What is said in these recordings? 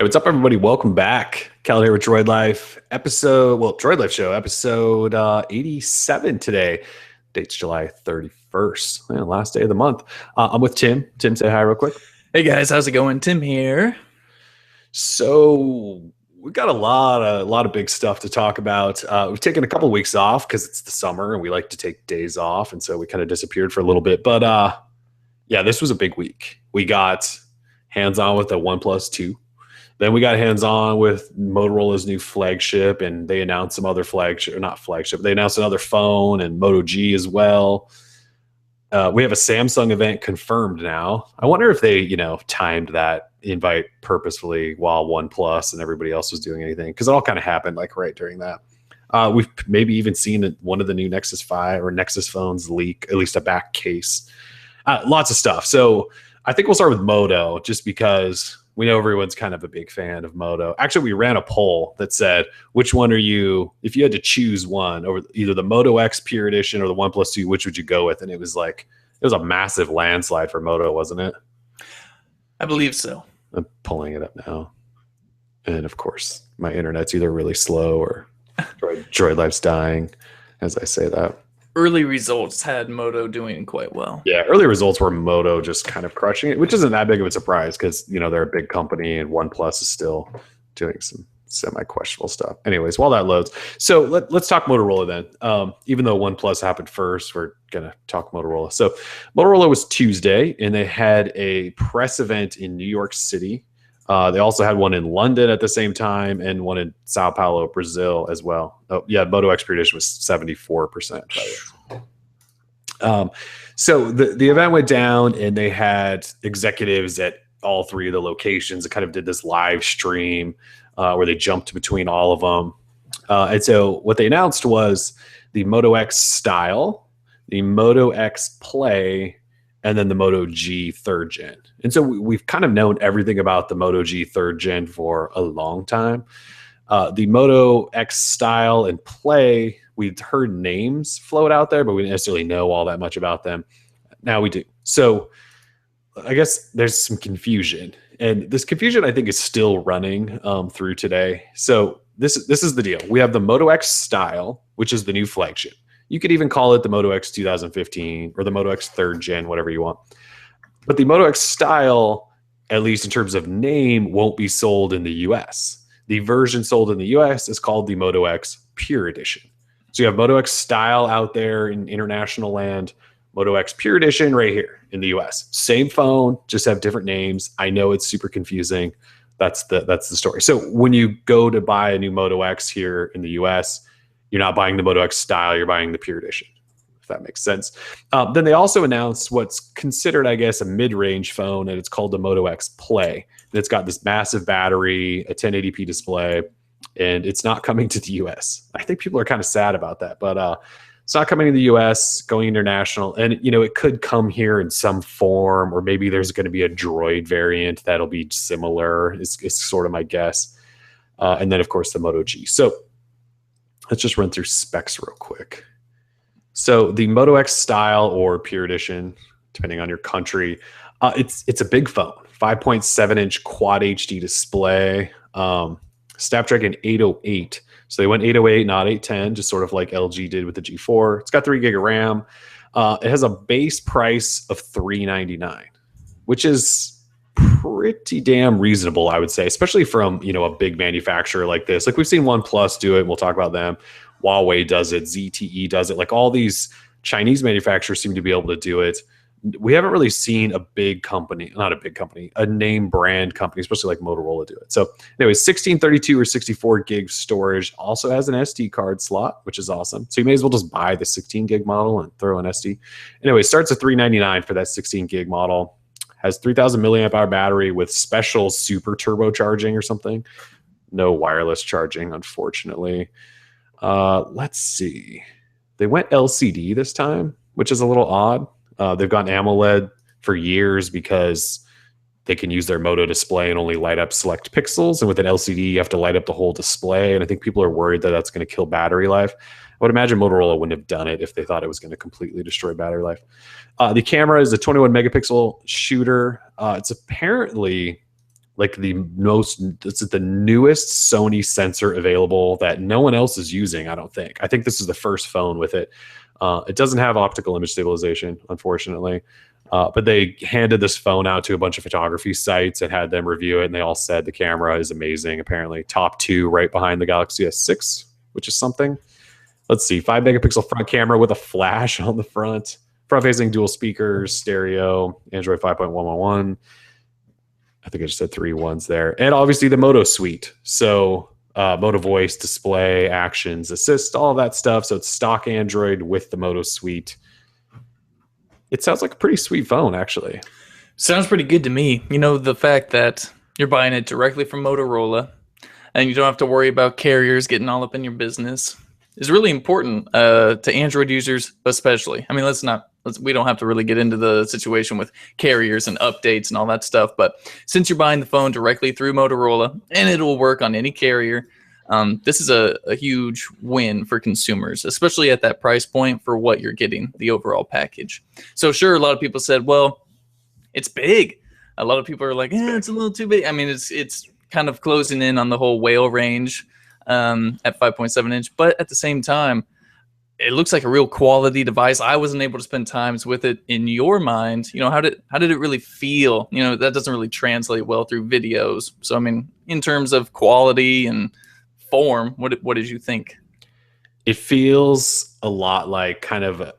Hey, what's up, everybody? Welcome back. Cal here with Droid Life Droid Life Show, episode 87 today. Date's July 31st, last day of the month. I'm with Tim. Tim, say hi real quick. Hey guys, how's it going? Tim here. So we've got a lot of big stuff to talk about. We've taken a couple of weeks off because it's the summer and we like to take days off, and so we kind of disappeared for a little bit. But yeah, this was a big week. We got hands-on with the OnePlus 2. Then we got hands-on with Motorola's new flagship, and they announced some other flagship, or not flagship, they announced another phone and Moto G as well. We have a Samsung event confirmed now. I wonder if they, timed that invite purposefully while OnePlus and everybody else was doing anything, because it all kind of happened like right during that. We've maybe even seen one of the new Nexus 5 or Nexus phones leak, at least a back case. Lots of stuff. So I think we'll start with Moto, just because we know everyone's kind of a big fan of Moto. Actually, we ran a poll that said, which one are you, if you had to choose one over either the Moto X Pure Edition or the OnePlus 2, which would you go with? And it was a massive landslide for Moto, wasn't it? I believe so. I'm pulling it up now. And of course, my internet's either really slow or Droid Life's dying as I say that. Early results had Moto doing quite well. Yeah, early results were Moto just kind of crushing it, which isn't that big of a surprise because, they're a big company and OnePlus is still doing some semi-questionable stuff. Anyways, while that loads, so let's talk Motorola then. Even though OnePlus happened first, we're going to talk Motorola. So Motorola was Tuesday, and they had a press event in New York City. They also had one in London at the same time and one in Sao Paulo, Brazil as well. Oh, yeah, Moto X Edition was 74%. So the event went down, and they had executives at all three of the locations that kind of did this live stream where they jumped between all of them. And so what they announced was the Moto X Style, the Moto X Play, and then the Moto G 3rd Gen. And so we've kind of known everything about the Moto G 3rd Gen for a long time. The Moto X Style and Play, we'd heard names float out there, but we didn't necessarily know all that much about them. Now we do. So I guess there's some confusion. And this confusion, I think, is still running through today. So this is the deal. We have the Moto X Style, which is the new flagship. You could even call it the Moto X 2015 or the Moto X 3rd Gen, whatever you want. But the Moto X Style, at least in terms of name, won't be sold in the US. The version sold in the US is called the Moto X Pure Edition. So you have Moto X Style out there in international land, Moto X Pure Edition right here in the US. Same phone, just have different names. I know it's super confusing. That's the story. So when you go to buy a new Moto X here in the US, you're not buying the Moto X Style, you're buying the Pure Edition, if that makes sense. Then they also announced what's considered, I guess, a mid-range phone, and it's called the Moto X Play. And it's got this massive battery, a 1080p display, and it's not coming to the US. I think people are kind of sad about that, but it's not coming to the US, going international. And, it could come here in some form, or maybe there's going to be a Droid variant that'll be similar, is sort of my guess. And then, of course, the Moto G. So let's just run through specs real quick. So the Moto X Style or Pure Edition, depending on your country, it's a big phone, 5.7-inch Quad HD display, Snapdragon 808. So they went 808, not 810, just sort of like LG did with the G4. It's got 3 gig of RAM. It has a base price of $399, which is pretty damn reasonable, I would say, especially from, a big manufacturer like this. Like we've seen OnePlus do it, and we'll talk about them. Huawei does it, ZTE does it. Like all these Chinese manufacturers seem to be able to do it. We haven't really seen a big company, not a big company, a name brand company, especially like Motorola, do it. So anyways, 1632 or 64 gig storage, also has an SD card slot, which is awesome. So you may as well just buy the 16 gig model and throw an SD. Anyway, starts at $399 for that 16 gig model. Has 3,000 milliamp hour battery with special super turbocharging or something. No wireless charging, unfortunately. Let's see. They went LCD this time, which is a little odd. They've gone AMOLED for years because they can use their Moto display and only light up select pixels. And with an LCD, you have to light up the whole display. And I think people are worried that that's going to kill battery life. I would imagine Motorola wouldn't have done it if they thought it was going to completely destroy battery life. The camera is a 21 megapixel shooter. It's apparently like this is the newest Sony sensor available that no one else is using. I don't think. I think this is the first phone with it. It doesn't have optical image stabilization, unfortunately. But they handed this phone out to a bunch of photography sites and had them review it, and they all said the camera is amazing. Apparently, top 2 right behind the Galaxy S6, which is something. Let's see, 5 megapixel front camera with a flash on the front, front-facing dual speakers, stereo, Android 5.111. I think I just said 3 ones there, and obviously the Moto suite. So Moto Voice, display, actions, assist, all of that stuff. So it's stock Android with the Moto suite. It sounds like a pretty sweet phone, actually. Sounds pretty good to me. You know, the fact that you're buying it directly from Motorola and you don't have to worry about carriers getting all up in your business is really important to Android users, especially. I mean, we don't have to really get into the situation with carriers and updates and all that stuff. But since you're buying the phone directly through Motorola and it will work on any carrier, this is a huge win for consumers, especially at that price point for what you're getting, the overall package. So sure, a lot of people said, well, it's big. A lot of people are like, yeah, it's a little too big. I mean, it's kind of closing in on the whole whale range at 5.7 inch. But at the same time, it looks like a real quality device. I wasn't able to spend times with it. In your mind, you know, how did it really feel? You know, that doesn't really translate well through videos. So, I mean, in terms of quality and form, what did you think? It feels a lot like kind of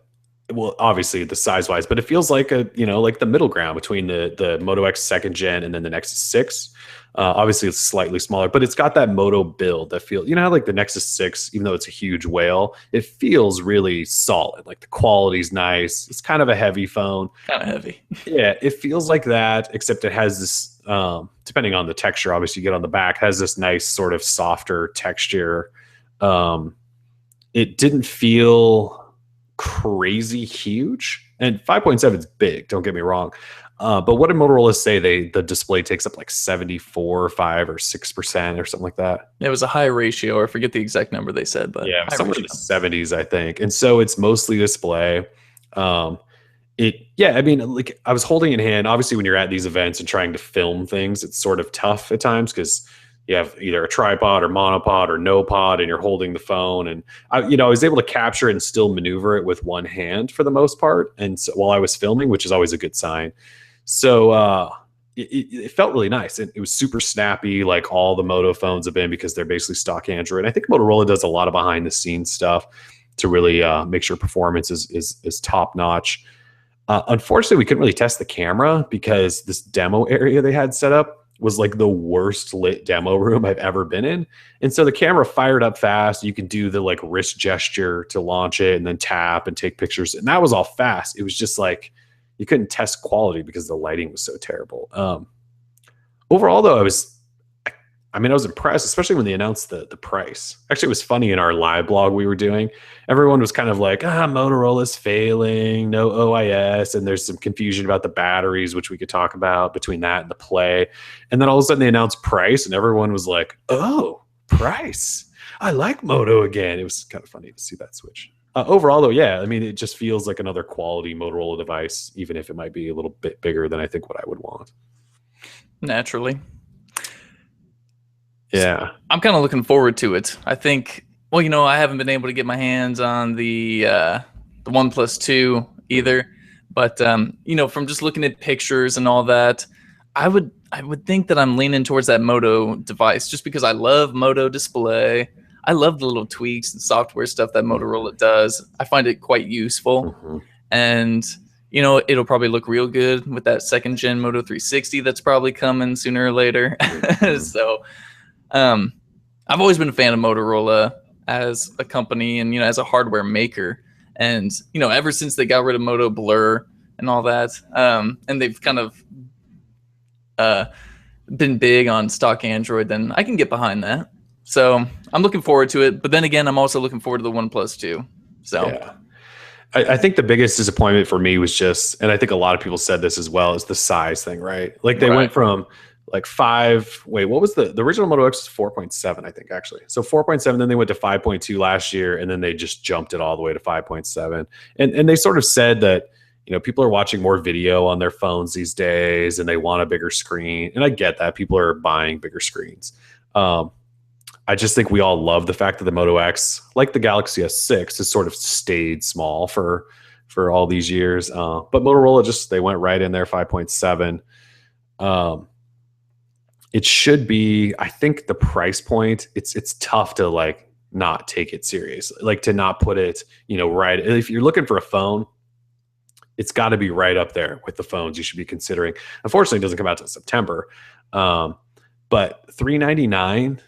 well, obviously the size wise, but it feels like like the middle ground between the Moto X 2nd gen and then the Nexus 6. Obviously it's slightly smaller, but it's got that Moto build that feels, how like the Nexus 6, even though it's a huge whale, it feels really solid. Like the quality's nice. It's kind of a heavy phone. Kind of heavy. Yeah, it feels like that, except it has this, depending on the texture, obviously you get on the back, has this nice sort of softer texture. It didn't feel crazy huge, and 5.7 is big, don't get me wrong, but what did Motorola say? The display takes up like 74 5 or 6% or something like that. It was a high ratio, or I forget the exact number they said, but yeah, somewhere in the 70s, I think. And so it's mostly display. I mean, like I was holding in hand, obviously when you're at these events and trying to film things, it's sort of tough at times because you have either a tripod or monopod or no pod, and you're holding the phone. And I was able to capture it and still maneuver it with one hand for the most part. And so, while I was filming, which is always a good sign. So it felt really nice. And it was super snappy, like all the Moto phones have been, because they're basically stock Android. I think Motorola does a lot of behind the scenes stuff to really make sure performance is top notch. Unfortunately, we couldn't really test the camera because this demo area they had set up was like the worst lit demo room I've ever been in. And so the camera fired up fast. You could do the like wrist gesture to launch it and then tap and take pictures. And that was all fast. It was just like, you couldn't test quality because the lighting was so terrible. Overall though, I was impressed, especially when they announced the price. Actually, it was funny in our live blog we were doing. Everyone was kind of like, Motorola's failing, no OIS, and there's some confusion about the batteries, which we could talk about between that and the Play. And then all of a sudden they announced price, and everyone was like, oh, price. I like Moto again. It was kind of funny to see that switch. Overall, though, yeah, I mean, it just feels like another quality Motorola device, even if it might be a little bit bigger than I think what I would want. Naturally. Yeah. I'm kind of looking forward to it. I think, well, I haven't been able to get my hands on the OnePlus 2 either. But, from just looking at pictures and all that, I would think that I'm leaning towards that Moto device just because I love Moto display. I love the little tweaks and software stuff that Motorola does. I find it quite useful. Mm-hmm. And, it'll probably look real good with that 2nd gen Moto 360 that's probably coming sooner or later. Mm-hmm. So, I've always been a fan of Motorola as a company and, as a hardware maker. And, ever since they got rid of Moto Blur and all that, and they've kind of been big on stock Android, then I can get behind that. So I'm looking forward to it. But then again, I'm also looking forward to the OnePlus 2. So yeah. I think the biggest disappointment for me was just, and I think a lot of people said this as well, is the size thing, right? Like they went from like what was the original Moto X was 4.7, I think, actually. So 4.7, then they went to 5.2 last year, and then they just jumped it all the way to 5.7. And they sort of said that, People are watching more video on their phones these days, and they want a bigger screen. And I get that people are buying bigger screens. I just think we all love the fact that the Moto X, like the Galaxy S6, has sort of stayed small for all these years. But Motorola they went right in there, 5.7. It should be, I think the price point, it's tough to like not take it serious, like to not put it, right. If you're looking for a phone, it's got to be right up there with the phones you should be considering. Unfortunately, it doesn't come out till September. But $399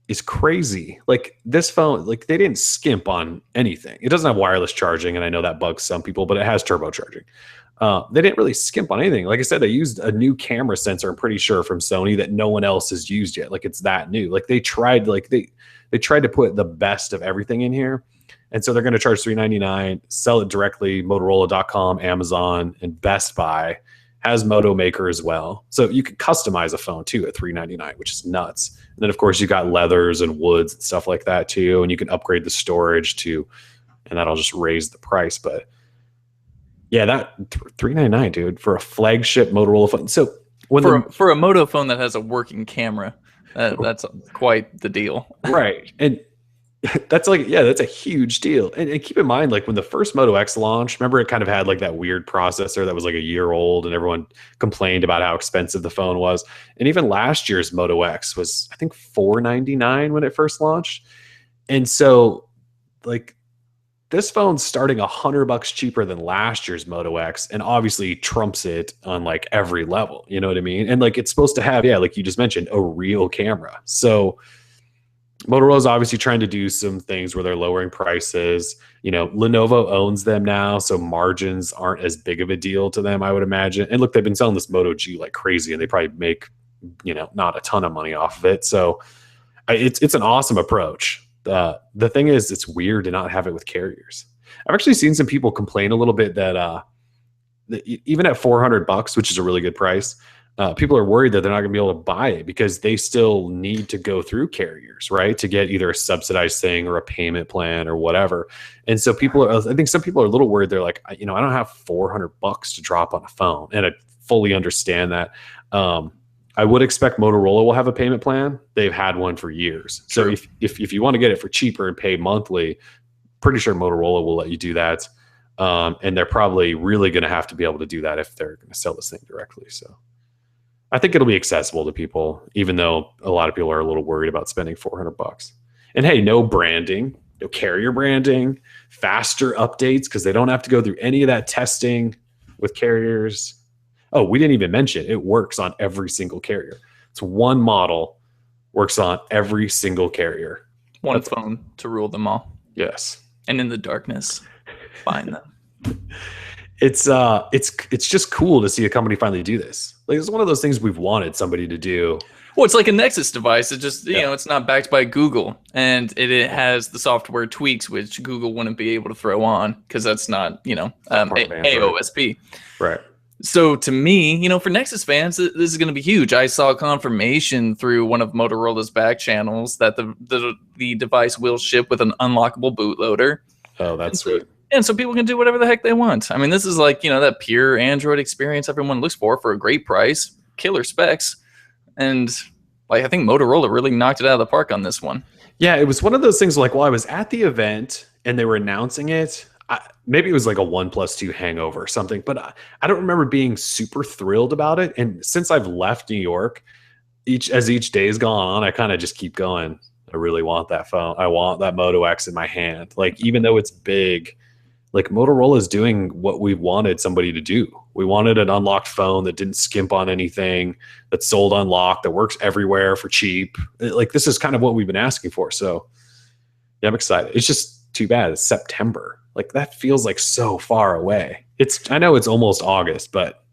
is crazy. Like this phone, like they didn't skimp on anything. It doesn't have wireless charging, and I know that bugs some people, but it has turbocharging. They didn't really skimp on anything. Like I said, they used a new camera sensor, I'm pretty sure, from Sony that no one else has used yet. Like it's that new. Like they tried to put the best of everything in here. And so they're going to charge $399, sell it directly, Motorola.com, Amazon, and Best Buy. Has Moto Maker as well. So you can customize a phone too at $399, which is nuts. And then of course you got leathers and woods and stuff like that too. And you can upgrade the storage too, and that'll just raise the price. But yeah, that $399, dude, for a flagship Motorola phone. So for a Moto phone that has a working camera, that's quite the deal. Right. And that's a huge deal. And keep in mind, like when the first Moto X launched, remember it kind of had like that weird processor that was like a year old, and everyone complained about how expensive the phone was. And even last year's Moto X was, I think, $499 when it first launched. And so like this phone's starting $100 cheaper than last year's Moto X, and obviously trumps it on like every level. You know what I mean? And like it's supposed to have, like you just mentioned, a real camera. So Motorola is obviously trying to do some things where they're lowering prices. Lenovo owns them now, so margins aren't as big of a deal to them, I would imagine. And look, they've been selling this Moto G like crazy, and they probably make, not a ton of money off of it. So it's an awesome approach. The thing is, it's weird to not have it with carriers. I've actually seen some people complain a little bit that even at $400, which is a really good price, people are worried that they're not going to be able to buy it because they still need to go through carriers, right, to get either a subsidized thing or a payment plan or whatever. And so I think some people are a little worried. They're like, I don't have $400 to drop on a phone, and I fully understand that. I would expect Motorola will have a payment plan. They've had one for years. True. So if you want to get it for cheaper and pay monthly, pretty sure Motorola will let you do that. And they're probably really going to have to be able to do that if they're going to sell this thing directly. So I think it'll be accessible to people, even though a lot of people are a little worried about spending $400. And hey, no branding, no carrier branding, faster updates because they don't have to go through any of that testing with carriers. Oh, we didn't even mention it works on every single carrier. It's one model, works on every single carrier. One phone to rule them all. Yes. And in the darkness, find them. It's just cool to see a company finally do this. Like it's one of those things we've wanted somebody to do. Well, it's like a Nexus device. It just, it's not backed by Google, and it has the software tweaks which Google wouldn't be able to throw on because that's not, AOSP. Right. So to me, for Nexus fans, this is going to be huge. I saw confirmation through one of Motorola's back channels that the device will ship with an unlockable bootloader. Oh, that's sweet. And so people can do whatever the heck they want. I mean, this is like, that pure Android experience everyone looks for a great price, killer specs. And like, I think Motorola really knocked it out of the park on this one. Yeah, it was one of those things like, I was at the event and they were announcing it. Maybe it was like a OnePlus 2 hangover or something, but I don't remember being super thrilled about it. And since I've left New York, as each day has gone on, I kind of just keep going. I really want that phone. I want that Moto X in my hand. Like, even though it's big, like Motorola is doing what we wanted somebody to do. We wanted an unlocked phone that didn't skimp on anything, that sold unlocked, that works everywhere for cheap. Like, this is kind of what we've been asking for. So yeah, I'm excited. It's just too bad it's September. Like, that feels like so far away. I know it's almost August, but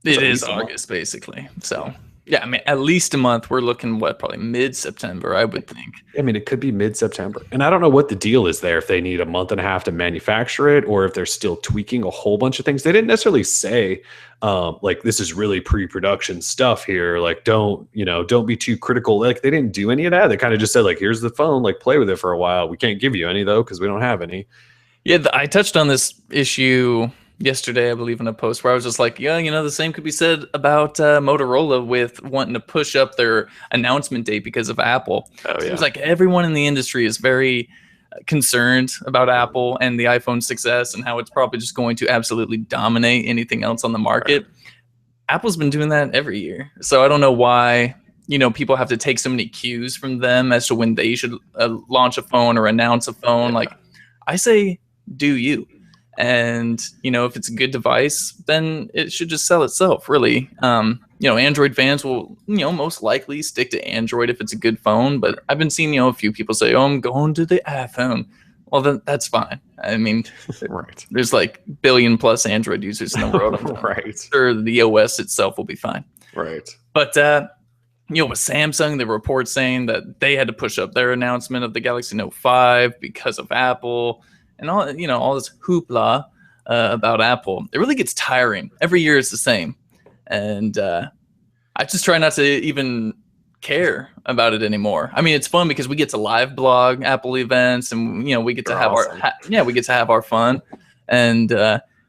it is August basically. So yeah, I mean, at least a month. We're looking probably mid-September, I would think. I mean, it could be mid-September. And I don't know what the deal is there, if they need a month and a half to manufacture it or if they're still tweaking a whole bunch of things. They didn't necessarily say like, this is really pre-production stuff here. Like, don't be too critical. Like, they didn't do any of that. They kind of just said, like, here's the phone, like, play with it for a while. We can't give you any though, because we don't have any. Yeah, I touched on this issue yesterday, I believe, in a post where I was just like, yeah, the same could be said about Motorola with wanting to push up their announcement date because of Apple. Oh Seems yeah. like everyone in the industry is very concerned about Apple and the iPhone success and how it's probably just going to absolutely dominate anything else on the market. Right. Apple's been doing that every year. So I don't know why, people have to take so many cues from them as to when they should launch a phone or announce a phone. Yeah. Like, I say, do you. And, if it's a good device, then it should just sell itself, really. Android fans will, most likely stick to Android if it's a good phone. But I've been seeing, a few people say, oh, I'm going to the iPhone. Well, then that's fine. I mean, Right. there's like billion plus Android users in the world. Right. Sure, the OS itself will be fine. Right. But, with Samsung, the report saying that they had to push up their announcement of the Galaxy Note 5 because of Apple and all this hoopla about Apple. It really gets tiring. Every year it's the same. And I just try not to even care about it anymore. I mean, it's fun because we get to live blog Apple events and, we get to have we get to have our fun and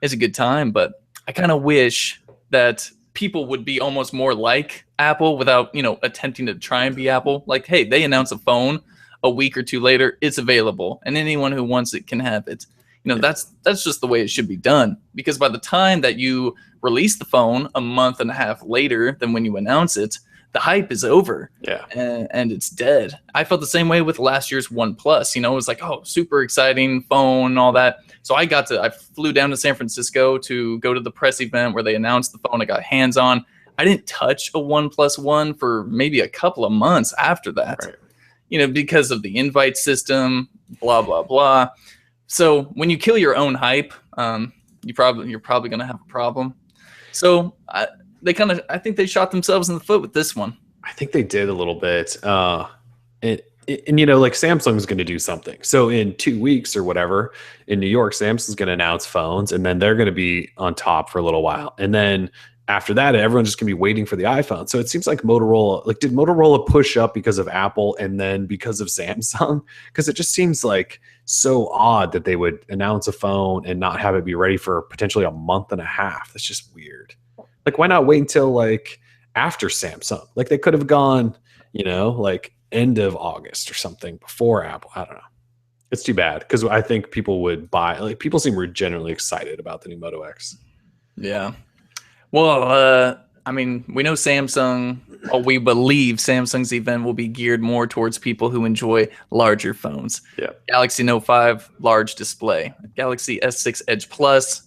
it's a good time. But I kind of wish that people would be almost more like Apple without, attempting to try and be Apple. Like, hey, they announce a phone a week or two later, it's available, and anyone who wants it can have it. That's just the way it should be done. Because by the time that you release the phone a month and a half later than when you announce it, the hype is over. Yeah. And it's dead. I felt the same way with last year's OnePlus. It was like, oh, super exciting phone, all that. So I flew down to San Francisco to go to the press event where they announced the phone. I got hands on. I didn't touch a OnePlus One for maybe a couple of months after that. Right. Because of the invite system, blah, blah, blah. So when you kill your own hype, you're probably going to have a problem. So I think they shot themselves in the foot with this one. I think they did a little bit. And like Samsung's going to do something. So in 2 weeks or whatever, in New York, Samsung's going to announce phones, and then they're going to be on top for a little while. And then after that, everyone's just going to be waiting for the iPhone. So it seems like did Motorola push up because of Apple and then because of Samsung? Because it just seems like so odd that they would announce a phone and not have it be ready for potentially a month and a half. That's just weird. Like, why not wait until like after Samsung? Like, they could have gone, like end of August or something before Apple. I don't know. It's too bad because I think people would buy. Like, people seem generally excited about the new Moto X. Yeah. Well, I mean, we know Samsung, or we believe Samsung's event will be geared more towards people who enjoy larger phones. Yeah. Galaxy Note 5, large display. Galaxy S6 Edge Plus.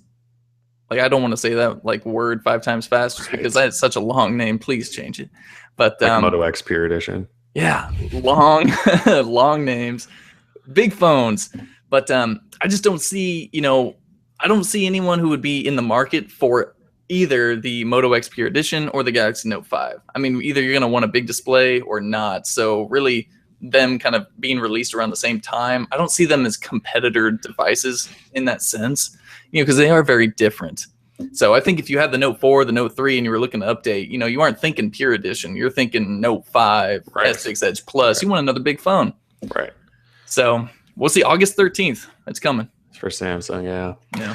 Like, I don't want to say that like word 5 times fast just because that's such a long name. Please change it. But like Moto X Pure Edition. Yeah, long, long names, big phones. But I just don't see, I don't see anyone who would be in the market for either the Moto X Pure Edition or the Galaxy Note 5. I mean, either you're going to want a big display or not. So really, them kind of being released around the same time, I don't see them as competitor devices in that sense, because they are very different. So I think if you had the Note 4, the Note 3, and you were looking to update, you aren't thinking Pure Edition. You're thinking Note 5, right. S6 Edge Plus. Right. You want another big phone. Right. So we'll see. August 13th. It's coming. For Samsung, yeah. Yeah.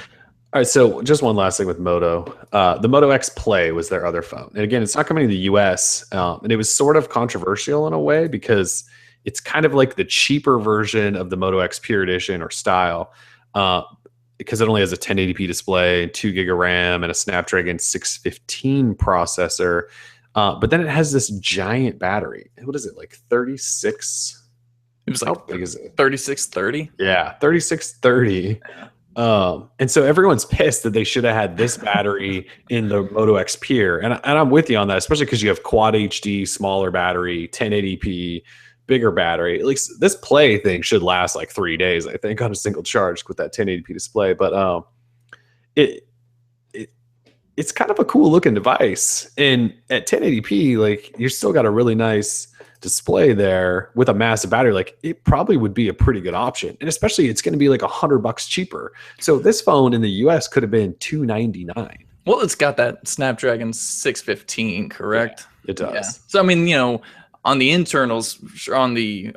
All right, so just one last thing with Moto. The Moto X Play was their other phone. And again, it's not coming to the US. And it was sort of controversial in a way because it's kind of like the cheaper version of the Moto X Pure Edition or style. Because it only has a 1080p display, 2 gig of RAM, and a Snapdragon 615 processor. But then it has this giant battery. What is it, like 36? It was like, how big is it? 3630? Yeah, 3630. And so everyone's pissed that they should have had this battery in the Moto X Pure. And I'm with you on that, especially because you have Quad HD, smaller battery, 1080p, bigger battery. At least this Play thing should last like 3 days, I think, on a single charge with that 1080p display. But it's kind of a cool looking device. And at 1080p, like, you still got a really nice display there with a massive battery. Like, it probably would be a pretty good option. And especially it's going to be like $100 cheaper. So this phone in the US could have been $299. Well, it's got that Snapdragon 615, correct? Yeah, it does. Yeah. So, I mean, on the internals, on the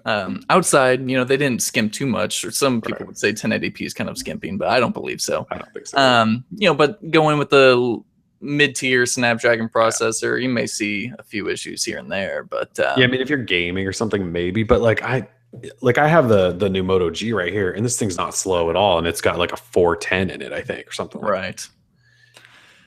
outside, they didn't skimp too much. Or some people would say 1080p is kind of skimping, but I don't believe so. I don't think so. But going with the mid-tier Snapdragon processor, you may see a few issues here and there. But yeah, I mean, if you're gaming or something, maybe. But I have the new Moto G right here, and this thing's not slow at all, and it's got like a 410 in it, I think, or something. Right. That.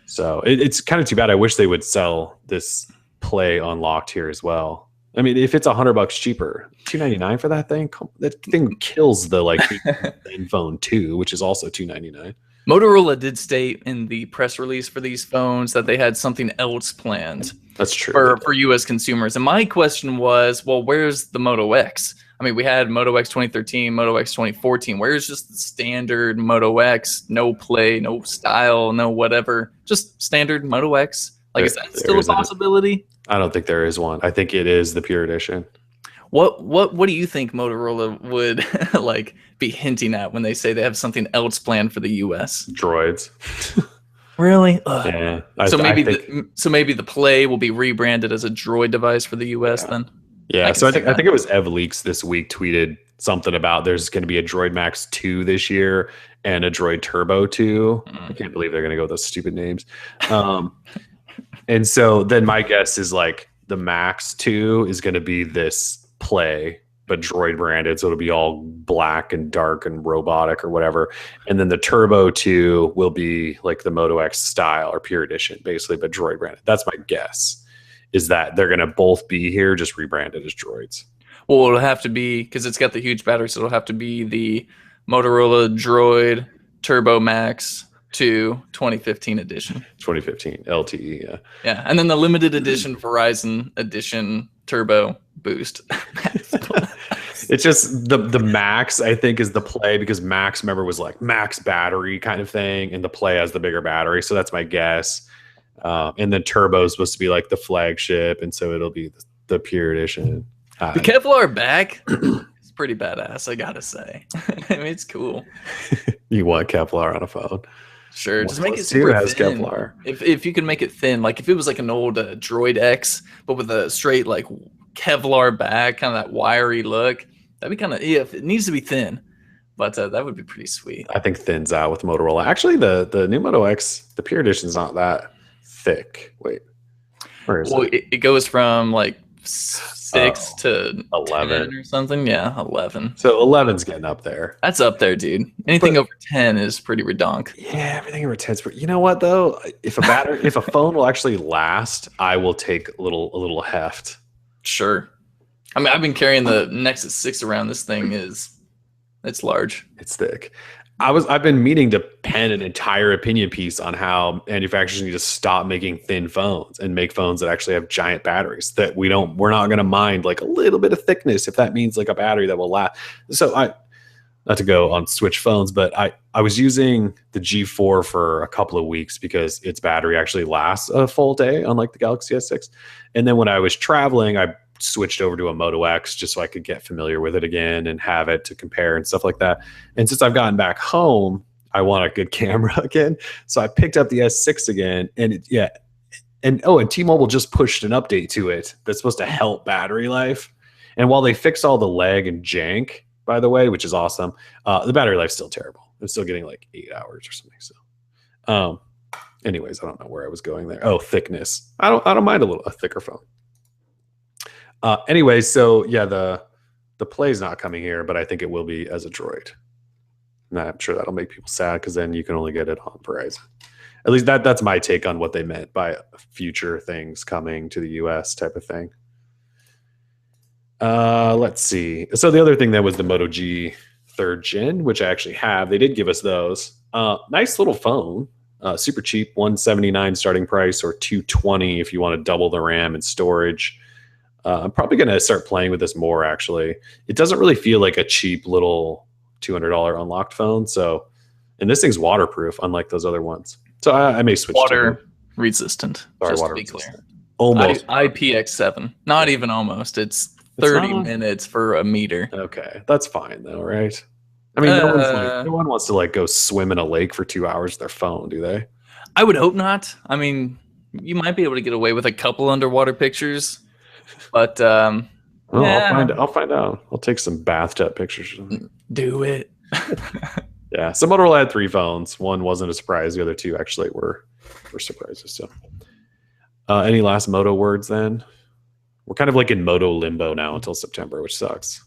So it's kind of too bad. I wish they would sell this Play unlocked here as well. I mean, if it's $100 cheaper, $299 for that thing, that thing kills the phone 2, which is also $299. Motorola did state in the press release for these phones that they had something else planned. That's true for U.S. consumers. And my question was, well, where's the Moto X? I mean, we had Moto X 2013, Moto X 2014. Where's just the standard Moto X? No Play, no style, no whatever. Just standard Moto X. Is that still a possibility? I don't think there is one. I think it is the pure edition. What do you think Motorola would be hinting at when they say they have something else planned for the US? Droids. Really? Yeah. So maybe the Play will be rebranded as a Droid device for the US then? Yeah. I think it was EvLeaks this week tweeted something about there's going to be a Droid Max 2 this year and a Droid Turbo 2. I can't believe they're going to go with those stupid names. And so then my guess is the Max 2 is going to be this Play, but Droid branded. So it'll be all black and dark and robotic or whatever. And then the Turbo 2 will be like the Moto X style or pure edition, basically, but Droid branded. That's my guess, is that they're going to both be here, just rebranded as Droids. Well, it'll have to be, because it's got the huge battery, so it'll have to be the Motorola Droid Turbo Max 2 2015 edition. 2015 LTE, yeah. Yeah, and then the limited edition Verizon edition Turbo Boost. It's just the Max, I think, is the Play, because Max, remember, was like max battery kind of thing, and the Play has the bigger battery, so that's my guess. And then Turbo is supposed to be like the flagship, and so it'll be the pure edition. The Kevlar back is pretty badass, I gotta say. I mean, it's cool. You want Kevlar on a phone? Sure, just make it super has thin. Kevlar. If you can make it thin, if it was like an old Droid X, but with a straight Kevlar back, kind of that wiry look, that'd be kind of, if it needs to be thin, but that would be pretty sweet. I think thins out with Motorola. Actually, the new Moto X, the pure edition, is not that thick. Wait, where is it? It goes from 6 to 11 10 or something. Yeah, 11. So 11's getting up there. That's up there, dude. Anything over 10 is pretty redonk. Yeah, everything over 10's. But you know what though? If a phone will actually last, I will take a little heft. Sure. I mean, I've been carrying the Nexus 6 around. This thing it's large. It's thick. I've been meaning to pen an entire opinion piece on how manufacturers need to stop making thin phones and make phones that actually have giant batteries, that we're not going to mind a little bit of thickness if that means a battery that will last. So not to go on Switch phones, but I was using the G4 for a couple of weeks because its battery actually lasts a full day, unlike the Galaxy S6. And then when I was traveling, I switched over to a Moto X just so I could get familiar with it again and have it to compare and stuff like that. And since I've gotten back home, I want a good camera again. So I picked up the S6 again, and and T-Mobile just pushed an update to it that's supposed to help battery life. And while they fix all the lag and jank, by the way, which is awesome, the battery life's still terrible. It's still getting 8 hours or something. So, anyways, I don't know where I was going there. Oh, thickness. I don't mind a thicker phone. Anyway, so yeah, the Play's not coming here, but I think it will be as a Droid. And I'm sure that'll make people sad, because then you can only get it on Verizon. At least that's my take on what they meant by future things coming to the US type of thing. Let's see. So the other thing that was the Moto G 3rd gen, which I actually have. They did give us those. Nice little phone. Super cheap, $179 starting price, or $220 if you want to double the RAM and storage. I'm probably going to start playing with this more, actually. It doesn't really feel like a cheap little $200 unlocked phone. So, and this thing's waterproof, unlike those other ones. So I may switch water resistant. Sorry, just water to be resistant. clear. Almost. IPX7. Not even almost. It's 30 minutes for a meter. Okay. That's fine, though, right? I mean, no one wants to go swim in a lake for 2 hours with their phone, do they? I would hope not. I mean, you might be able to get away with a couple underwater pictures. But Well, yeah, I'll find out. I'll take some bathtub pictures. do it. Yeah. So Motorola had 3 phones. One wasn't a surprise. The other 2 actually were surprises. So, any last Moto words then? We're kind of like in Moto limbo now until September, which sucks.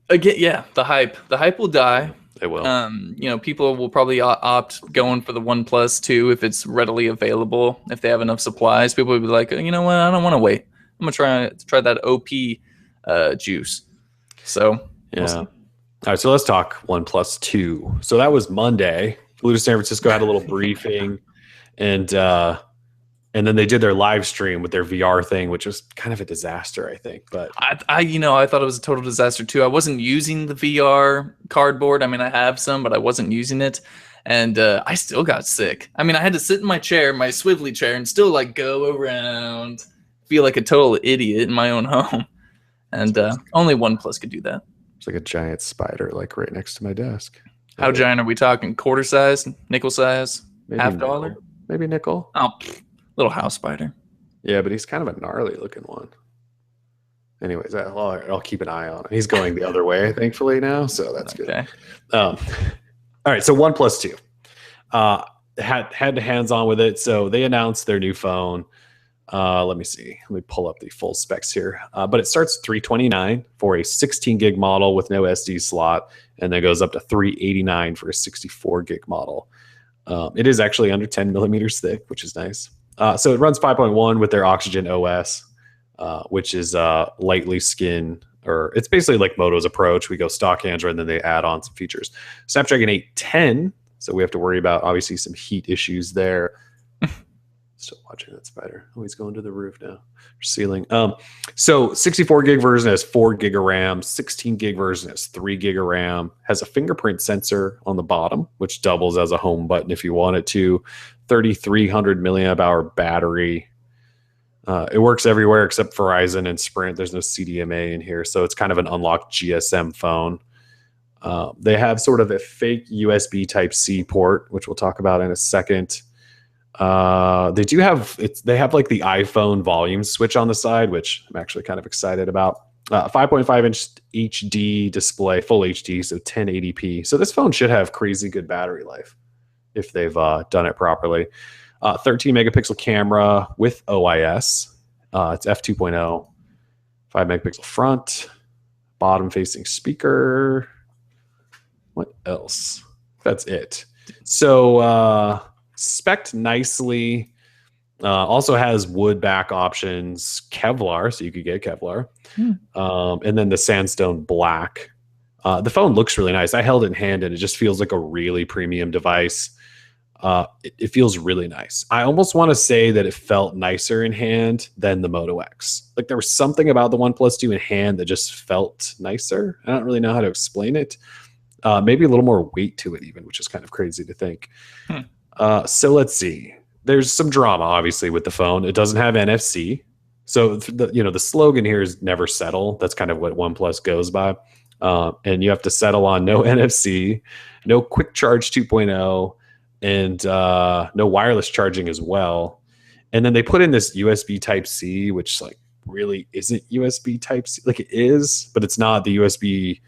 Again, yeah, the hype will die. It will. People will probably opt going for the OnePlus 2 if it's readily available. If they have enough supplies, people will be like, you know what, I don't want to wait. I'm gonna try that OP juice. So yeah. We'll, all right, so let's talk OnePlus 2. So that was Monday. Flew to San Francisco, had a little briefing, and then they did their live stream with their VR thing, which was kind of a disaster, I think. But I thought it was a total disaster too. I wasn't using the VR cardboard. I mean, I have some, but I wasn't using it, and I still got sick. I mean, I had to sit in my chair, my swivelly chair, and still like go around, feel like a total idiot in my own home. And only OnePlus could do that. It's like a giant spider, like right next to my desk. How giant are we talking? Quarter size, nickel size, maybe half nickel. dollar, maybe nickel. Oh. Little house spider. Yeah, but he's kind of a gnarly looking one. Anyways, I'll keep an eye on it. He's going the other way, thankfully, now, so that's okay. Good. All right, so OnePlus 2. Had hands on with it. So they announced their new phone. Let me see. Let me pull up the full specs here. But it starts at $329 for a 16 gig model with no SD slot, and then goes up to $389 for a 64 gig model. It is actually under 10 millimeters thick, which is nice. So it runs 5.1 with their Oxygen OS, which is lightly skin, or it's basically like Moto's approach. We go stock Android, and then they add on some features. Snapdragon 810, so we have to worry about obviously some heat issues there. Still watching that spider. Oh, he's going to the roof now. Ceiling. So 64 gig version has 4 gig of RAM. 16 gig version has 3 gig of RAM. Has a fingerprint sensor on the bottom, which doubles as a home button if you want it to. 3,300 milliamp hour battery. It works everywhere except Verizon and Sprint. There's no CDMA in here, so it's kind of an unlocked GSM phone. They have sort of a fake USB Type-C port, which we'll talk about in a second. They do have they have like the iPhone volume switch on the side, which I'm actually kind of excited about. 5.5 inch HD display, full HD, so 1080p. So this phone should have crazy good battery life if they've done it properly. 13 megapixel camera with OIS. It's f2.0. 5 megapixel front, bottom facing speaker. What else? That's it. So spec'd nicely. Also has wood back options, Kevlar, so you could get Kevlar. And then the sandstone black. The phone looks really nice. I held it in hand and it just feels like a really premium device. It feels really nice. I almost want to say that it felt nicer in hand than the Moto X. Like there was something about the OnePlus 2 in hand that just felt nicer. I don't really know how to explain it. Maybe a little more weight to it even, which is kind of crazy to think. So let's see. There's some drama, obviously, with the phone. It doesn't have NFC. So the slogan here is never settle. That's kind of what OnePlus goes by. And you have to settle on no NFC, no quick charge 2.0, and no wireless charging as well. And then they put in this USB Type-C, which like really isn't USB Type-C. Like it is, but it's not the USB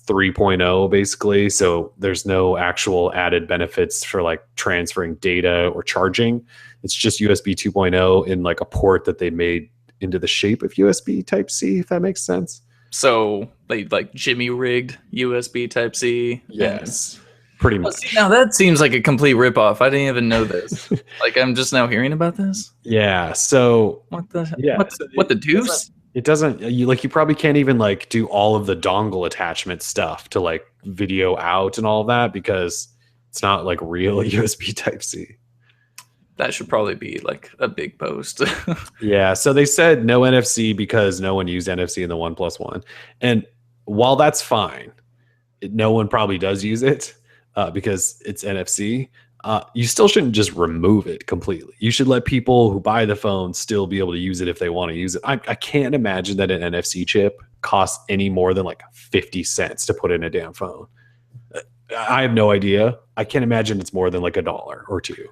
3.0 basically. So there's no actual added benefits for like transferring data or charging. It's just USB 2.0 in like a port that they made into the shape of USB Type-C, if that makes sense. So they like Jimmy rigged USB Type-C. Yes, pretty much. Now that seems like a complete ripoff. I didn't even know this. Like I'm just now hearing about this. Yeah. So what the deuce? It doesn't, you probably can't even like do all of the dongle attachment stuff to like video out and all of that because it's not like real USB Type-C. That should probably be like a big post. Yeah. So they said no NFC because no one used NFC in the OnePlus One. And while that's fine, no one probably does use it because it's NFC. You still shouldn't just remove it completely. You should let people who buy the phone still be able to use it if they want to use it. I can't imagine that an NFC chip costs any more than like 50 cents to put in a damn phone. I have no idea. I can't imagine it's more than like $1 or $2.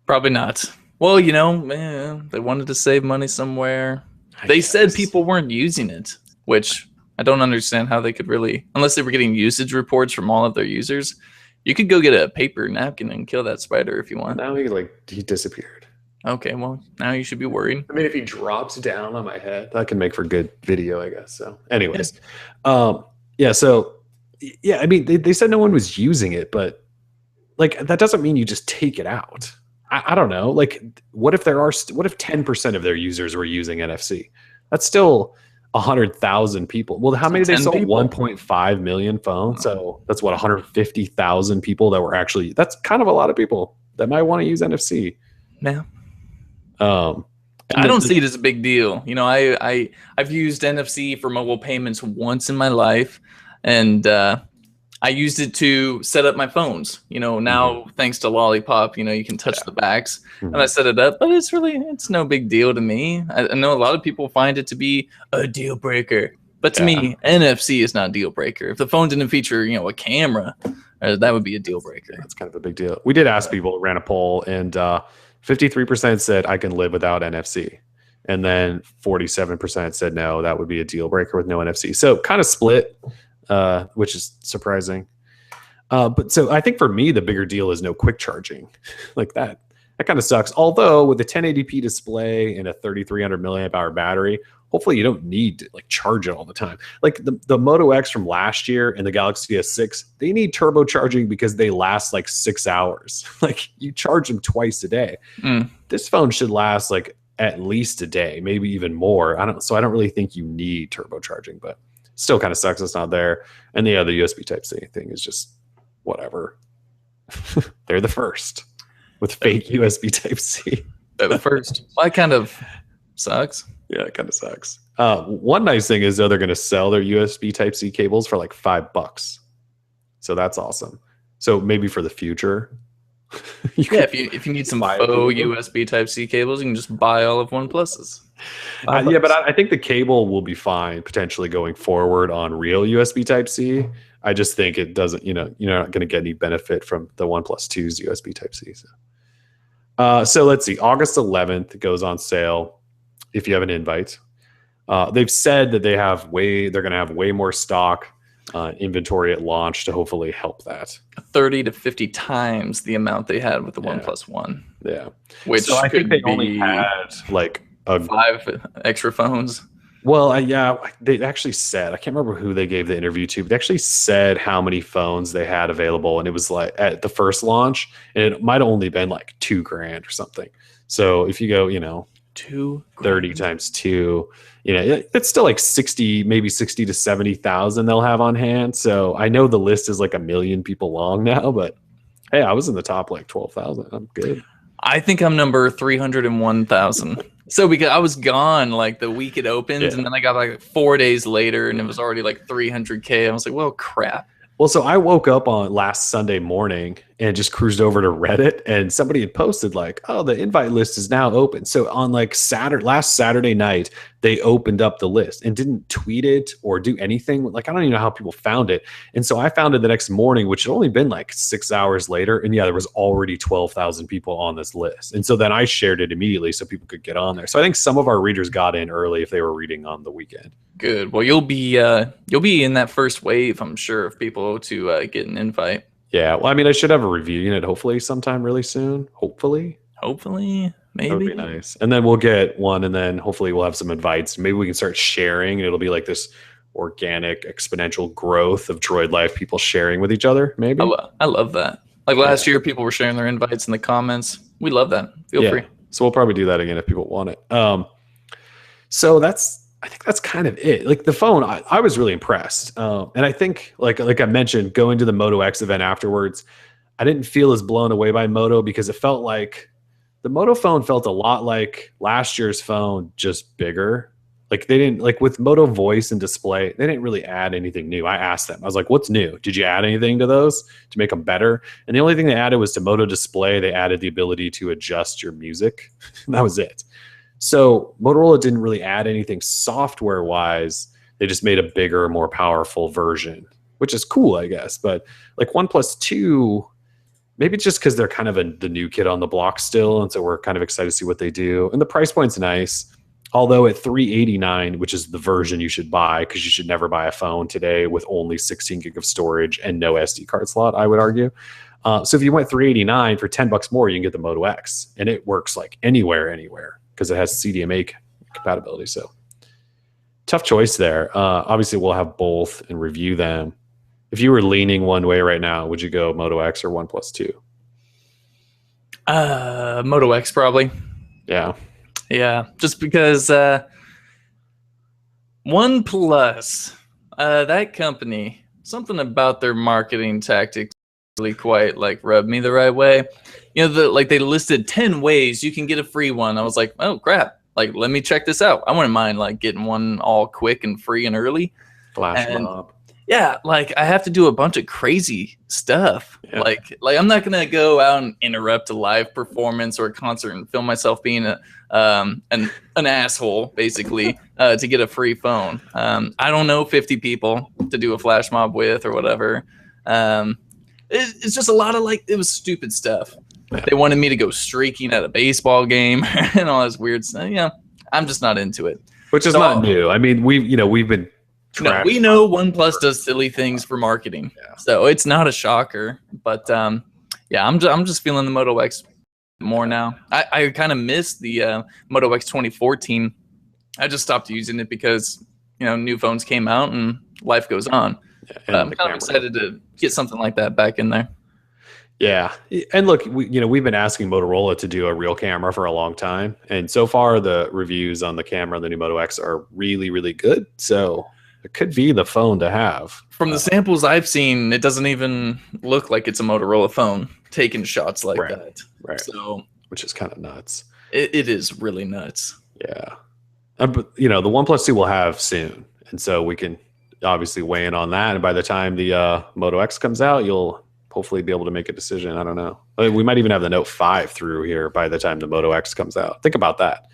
Probably not. Well, man, they wanted to save money somewhere. They said people weren't using it, which I don't understand how they could really, unless they were getting usage reports from all of their users. You could go get a paper napkin and kill that spider if you want. Now he disappeared. Okay, well, now you should be worried. I mean, if he drops down on my head, that can make for good video, I guess. So, anyways, yeah. So, yeah, I mean, they said no one was using it, but like that doesn't mean you just take it out. I don't know. Like, what if 10% of their users were using NFC? That's still 100,000 people. Well, how many they sold? 1.5 million phones. So that's what 150,000 people that were actually. That's kind of a lot of people that might want to use NFC. Yeah. I don't see it as a big deal. You know, I've used NFC for mobile payments once in my life, and I used it to set up my phones. You know, now thanks to Lollipop, you know, you can touch the backs, and I set it up. But it's no big deal to me. I know a lot of people find it to be a deal breaker, but to me, NFC is not a deal breaker. If the phone didn't feature, you know, a camera, that would be a deal breaker. That's kind of a big deal. We did ask people, ran a poll, and 53% said I can live without NFC. And then 47% said no, that would be a deal breaker with no NFC. So kind of split, which is surprising. But so I think for me, the bigger deal is no quick charging. Like that kind of sucks. Although with the 1080p display and a 3300 milliamp hour battery, hopefully you don't need to like charge it all the time. Like the Moto X from last year and the Galaxy S6, they need turbocharging because they last like 6 hours. Like you charge them twice a day. This phone should last like at least a day, maybe even more. I don't really think you need turbocharging, but still kind of sucks it's not there. And the other USB Type-C thing is just whatever. They're the first with fake USB Type-C. They're the first. Well, that kind of sucks. Yeah, it kind of sucks. One nice thing is though they're going to sell their USB Type-C cables for like $5. So that's awesome. So maybe for the future. If you need some faux USB Type-C cables, you can just buy all of OnePlus's. Yeah, but I think the cable will be fine potentially going forward on real USB Type-C. I just think it doesn't, you're not going to get any benefit from the OnePlus 2's USB Type-C. So let's see. August 11th goes on sale if you have an invite. They've said that they're going to have way more stock inventory at launch to hopefully help that. 30 to 50 times the amount they had with the OnePlus One. Yeah. Which so I think they only had like 5 extra phones. Well, yeah, they actually said, I can't remember who they gave the interview to, but they actually said how many phones they had available. And it was like at the first launch, and it might have only been like $2,000 or something. So if you go, 30 times 2, it's still like 60, maybe 60 to 70,000 they'll have on hand. So I know the list is like 1 million people long now, but hey, I was in the top like 12,000. I'm good. I think I'm number 301,000. So because I was gone like the week it opened, and then I got like 4 days later, and it was already like 300K. I was like, well, crap. Well, so I woke up on last Sunday morning and just cruised over to Reddit, and somebody had posted like, oh, the invite list is now open. So on like last Saturday night, they opened up the list and didn't tweet it or do anything. Like, I don't even know how people found it. And so I found it the next morning, which had only been like 6 hours later. And yeah, there was already 12,000 people on this list. And so then I shared it immediately so people could get on there. So I think some of our readers got in early if they were reading on the weekend. Good. Well, you'll be in that first wave, I'm sure, of people to get an invite. Yeah. Well, I mean, I should have a review unit hopefully sometime really soon. Hopefully, maybe. That would be nice. And then we'll get one, and then hopefully we'll have some invites. Maybe we can start sharing, and it'll be like this organic exponential growth of Droid Life, people sharing with each other. Maybe. I love that. Like last year, people were sharing their invites in the comments. We love that. Feel free. So we'll probably do that again if people want it. So I think that's kind of it. Like the phone, I was really impressed. And I think like I mentioned, going to the Moto X event afterwards, I didn't feel as blown away by Moto because it felt like the Moto phone felt a lot like last year's phone, just bigger. Like they didn't, like with Moto voice and display, they didn't really add anything new. I asked them, I was like, what's new? Did you add anything to those to make them better? And the only thing they added was to Moto display. They added the ability to adjust your music. That was it. So Motorola didn't really add anything software-wise. They just made a bigger, more powerful version, which is cool, I guess. But like OnePlus 2, maybe it's just because they're kind of the new kid on the block still, and so we're kind of excited to see what they do. And the price point's nice. Although at 389, which is the version you should buy, because you should never buy a phone today with only 16 gig of storage and no SD card slot, I would argue. So if you went 389 for $10 more, you can get the Moto X, and it works like anywhere, because it has CDMA compatibility. So tough choice there. Obviously, we'll have both and review them. If you were leaning one way right now, would you go Moto X or OnePlus 2? Moto X probably. Yeah. Yeah, just because OnePlus, that company, something about their marketing tactics really quite like rubbed me the right way. You know, like they listed 10 ways you can get a free one. I was like, oh crap, like let me check this out. I wouldn't mind like getting one all quick and free and early. Flash mob. Yeah, like I have to do a bunch of crazy stuff. Yeah. Like I'm not gonna go out and interrupt a live performance or a concert and film myself being an asshole, basically, to get a free phone. I don't know 50 people to do a flash mob with or whatever. It's just a lot of like, it was stupid stuff. Yeah. They wanted me to go streaking at a baseball game and all this weird stuff. Yeah, I'm just not into it. Which is not new. I mean, we've been. No, we know OnePlus does silly things for marketing, so it's not a shocker. But yeah, I'm just feeling the Moto X more now. I kind of missed the Moto X 2014. I just stopped using it because new phones came out and life goes on. Yeah, I'm kind of excited to get something like that back in there. Yeah, and look, we've been asking Motorola to do a real camera for a long time, and so far the reviews on the camera on the new Moto X are really, really good. So it could be the phone to have. From the samples I've seen, it doesn't even look like it's a Motorola phone taking shots like that. Right. So, which is kind of nuts. It is really nuts. Yeah. But the OnePlus 2 will have soon, and so we can obviously weigh in on that. And by the time the Moto X comes out, you'll hopefully be able to make a decision. I don't know. I mean, we might even have the Note 5 through here by the time the Moto X comes out. Think about that.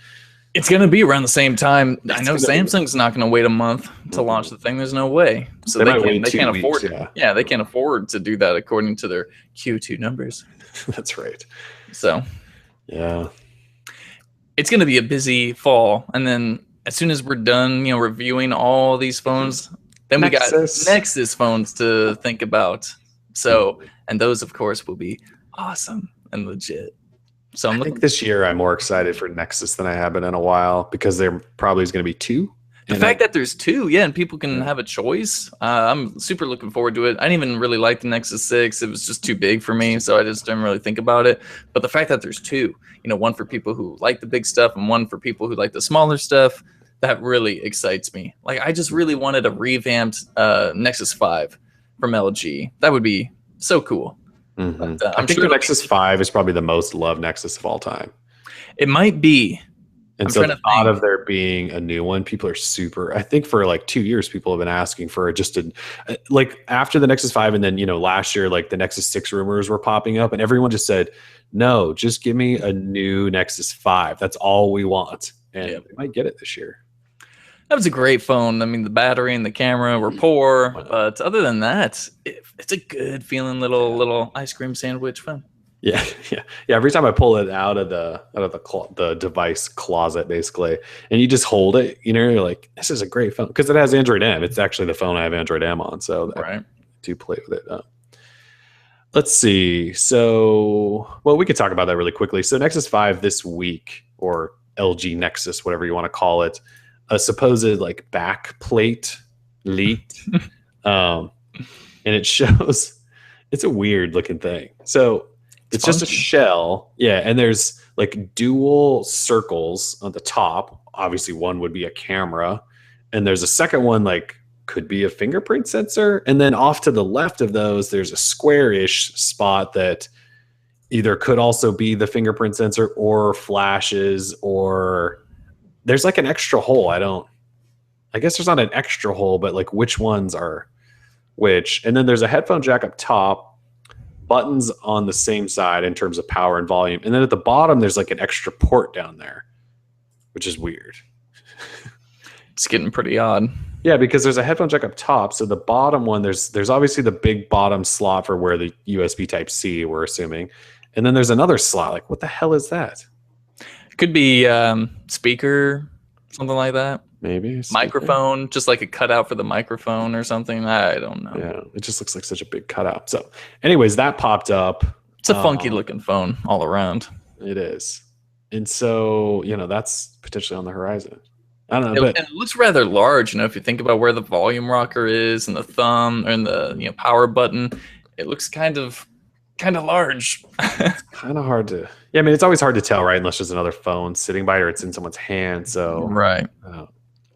It's going to be around the same time. I know Samsung's not going to wait a month to launch the thing. There's no way. So they can't afford it. Yeah, they can't afford to do that according to their Q2 numbers. That's right. So, yeah. It's going to be a busy fall. And then as soon as we're done, reviewing all these phones, then we got Nexus phones to think about. So, and those, of course, will be awesome and legit. So I think this year I'm more excited for Nexus than I have been in a while because there probably is going to be two. The fact that there's two, and people can have a choice. I'm super looking forward to it. I didn't even really like the Nexus 6. It was just too big for me, so I just didn't really think about it. But the fact that there's two, one for people who like the big stuff and one for people who like the smaller stuff, that really excites me. Like, I just really wanted a revamped Nexus 5 from LG. That would be so cool. Mm-hmm. But, I think the Nexus 5 is probably the most loved Nexus of all time. It might be. And so the thought of there being a new one, people are super, I think for like 2 years, people have been asking for just like after the Nexus 5 and then, last year, like the Nexus 6 rumors were popping up and everyone just said, no, just give me a new Nexus 5. That's all we want. And we might get it this year. That was a great phone. I mean, the battery and the camera were poor, but other than that, it's a good feeling little ice cream sandwich phone. Yeah. Every time I pull it out of the device closet, basically, and you just hold it, you're like, this is a great phone because it has Android M. It's actually the phone I have Android M on, so I do play with it. Let's see. So, we could talk about that really quickly. So, Nexus 5 this week, or LG Nexus, whatever you want to call it. A supposed like back plate leaked, and it shows it's a weird looking thing. So it's just a shell, and there's like dual circles on the top. Obviously, one would be a camera, and there's a second one like could be a fingerprint sensor, and then off to the left of those, there's a square-ish spot that either could also be the fingerprint sensor or flashes or. There's like an extra hole. I guess there's not an extra hole, but like which ones are which. And then there's a headphone jack up top, buttons on the same side in terms of power and volume. And then at the bottom, there's like an extra port down there, which is weird. It's getting pretty odd. Yeah, because there's a headphone jack up top. So the bottom one, there's obviously the big bottom slot for where the USB Type-C, we're assuming. And then there's another slot. Like, what the hell is that? Could be speaker something like that. Maybe Microphone, just like a cutout for the microphone or something. I don't know. Yeah, it just looks like such a big cutout. So, anyways, that popped up. It's a funky looking phone all around. It is, and so that's potentially on the horizon. I don't know, but it looks rather large. If you think about where the volume rocker is and the thumb and the power button, it looks kind of large. It's kind of hard to. Yeah, I mean, it's always hard to tell, right? Unless there's another phone sitting by it or it's in someone's hand. So right.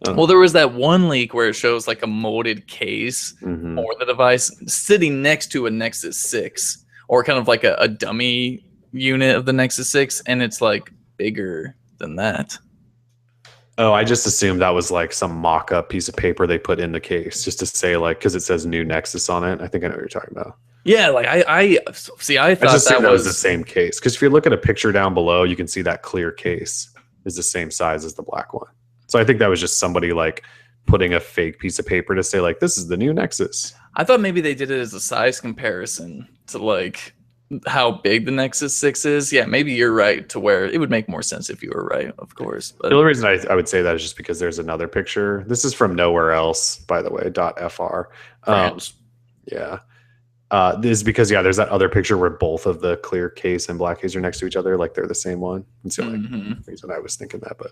Well, there was that one leak where it shows like a molded case for the device sitting next to a Nexus 6, or kind of like a dummy unit of the Nexus 6, and it's like bigger than that. Oh, I just assumed that was like some mock-up piece of paper they put in the case just to say, like, because it says new Nexus on it. I think I know what you're talking about. Yeah, like I thought that was the same case, because if you look at a picture down below, you can see that clear case is the same size as the black one. So I think that was just somebody like putting a fake piece of paper to say, like, this is the new Nexus. I thought maybe they did it as a size comparison to like how big the Nexus 6 is. Yeah, maybe you're right, to where it would make more sense if you were right, of course. But the only reason I would say that is just because there's another picture. This is from Nowhere Else, by the way, .fr. Yeah. This is because, there's that other picture where both of the clear case and black case are next to each other, like they're the same one. That's the only reason I was thinking that. But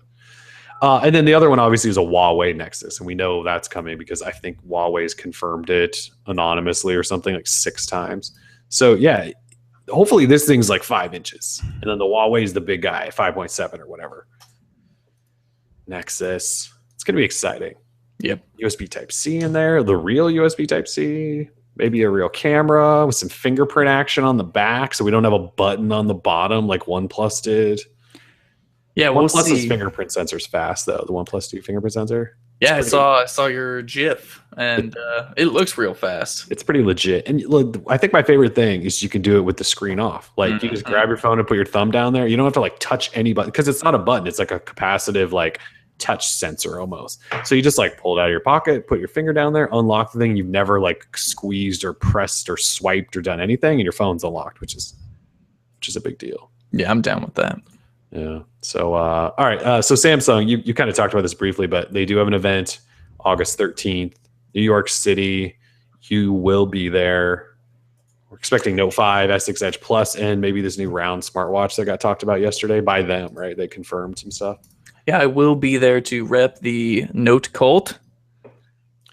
and then the other one obviously is a Huawei Nexus, and we know that's coming because I think Huawei's confirmed it anonymously or something like 6 times. So yeah, hopefully this thing's like 5 inches, and then the Huawei is the big guy, 5.7 or whatever. Nexus, it's gonna be exciting. Yep. USB Type-C in there, the real USB Type-C. Maybe a real camera with some fingerprint action on the back, so we don't have a button on the bottom like OnePlus did. Yeah, we'll see. OnePlus's fingerprint sensor's fast though. The OnePlus 2 fingerprint sensor. Yeah, I saw your GIF, and it looks real fast. It's pretty legit. And look, I think my favorite thing is you can do it with the screen off. Like you just grab your phone and put your thumb down there. You don't have to like touch any button, because it's not a button. It's like a capacitive like touch sensor almost. So you just like pull it out of your pocket, put your finger down there, unlock the thing. You've never like squeezed or pressed or swiped or done anything, and your phone's unlocked, which is a big deal. Yeah, I'm down with that. Yeah. So all right. So Samsung, you kind of talked about this briefly, but they do have an event August 13th, New York City. You will be there. We're expecting Note 5, S6 Edge Plus, and maybe this new round smartwatch that got talked about yesterday by them, right? They confirmed some stuff. Yeah, I will be there to rep the Note Cult.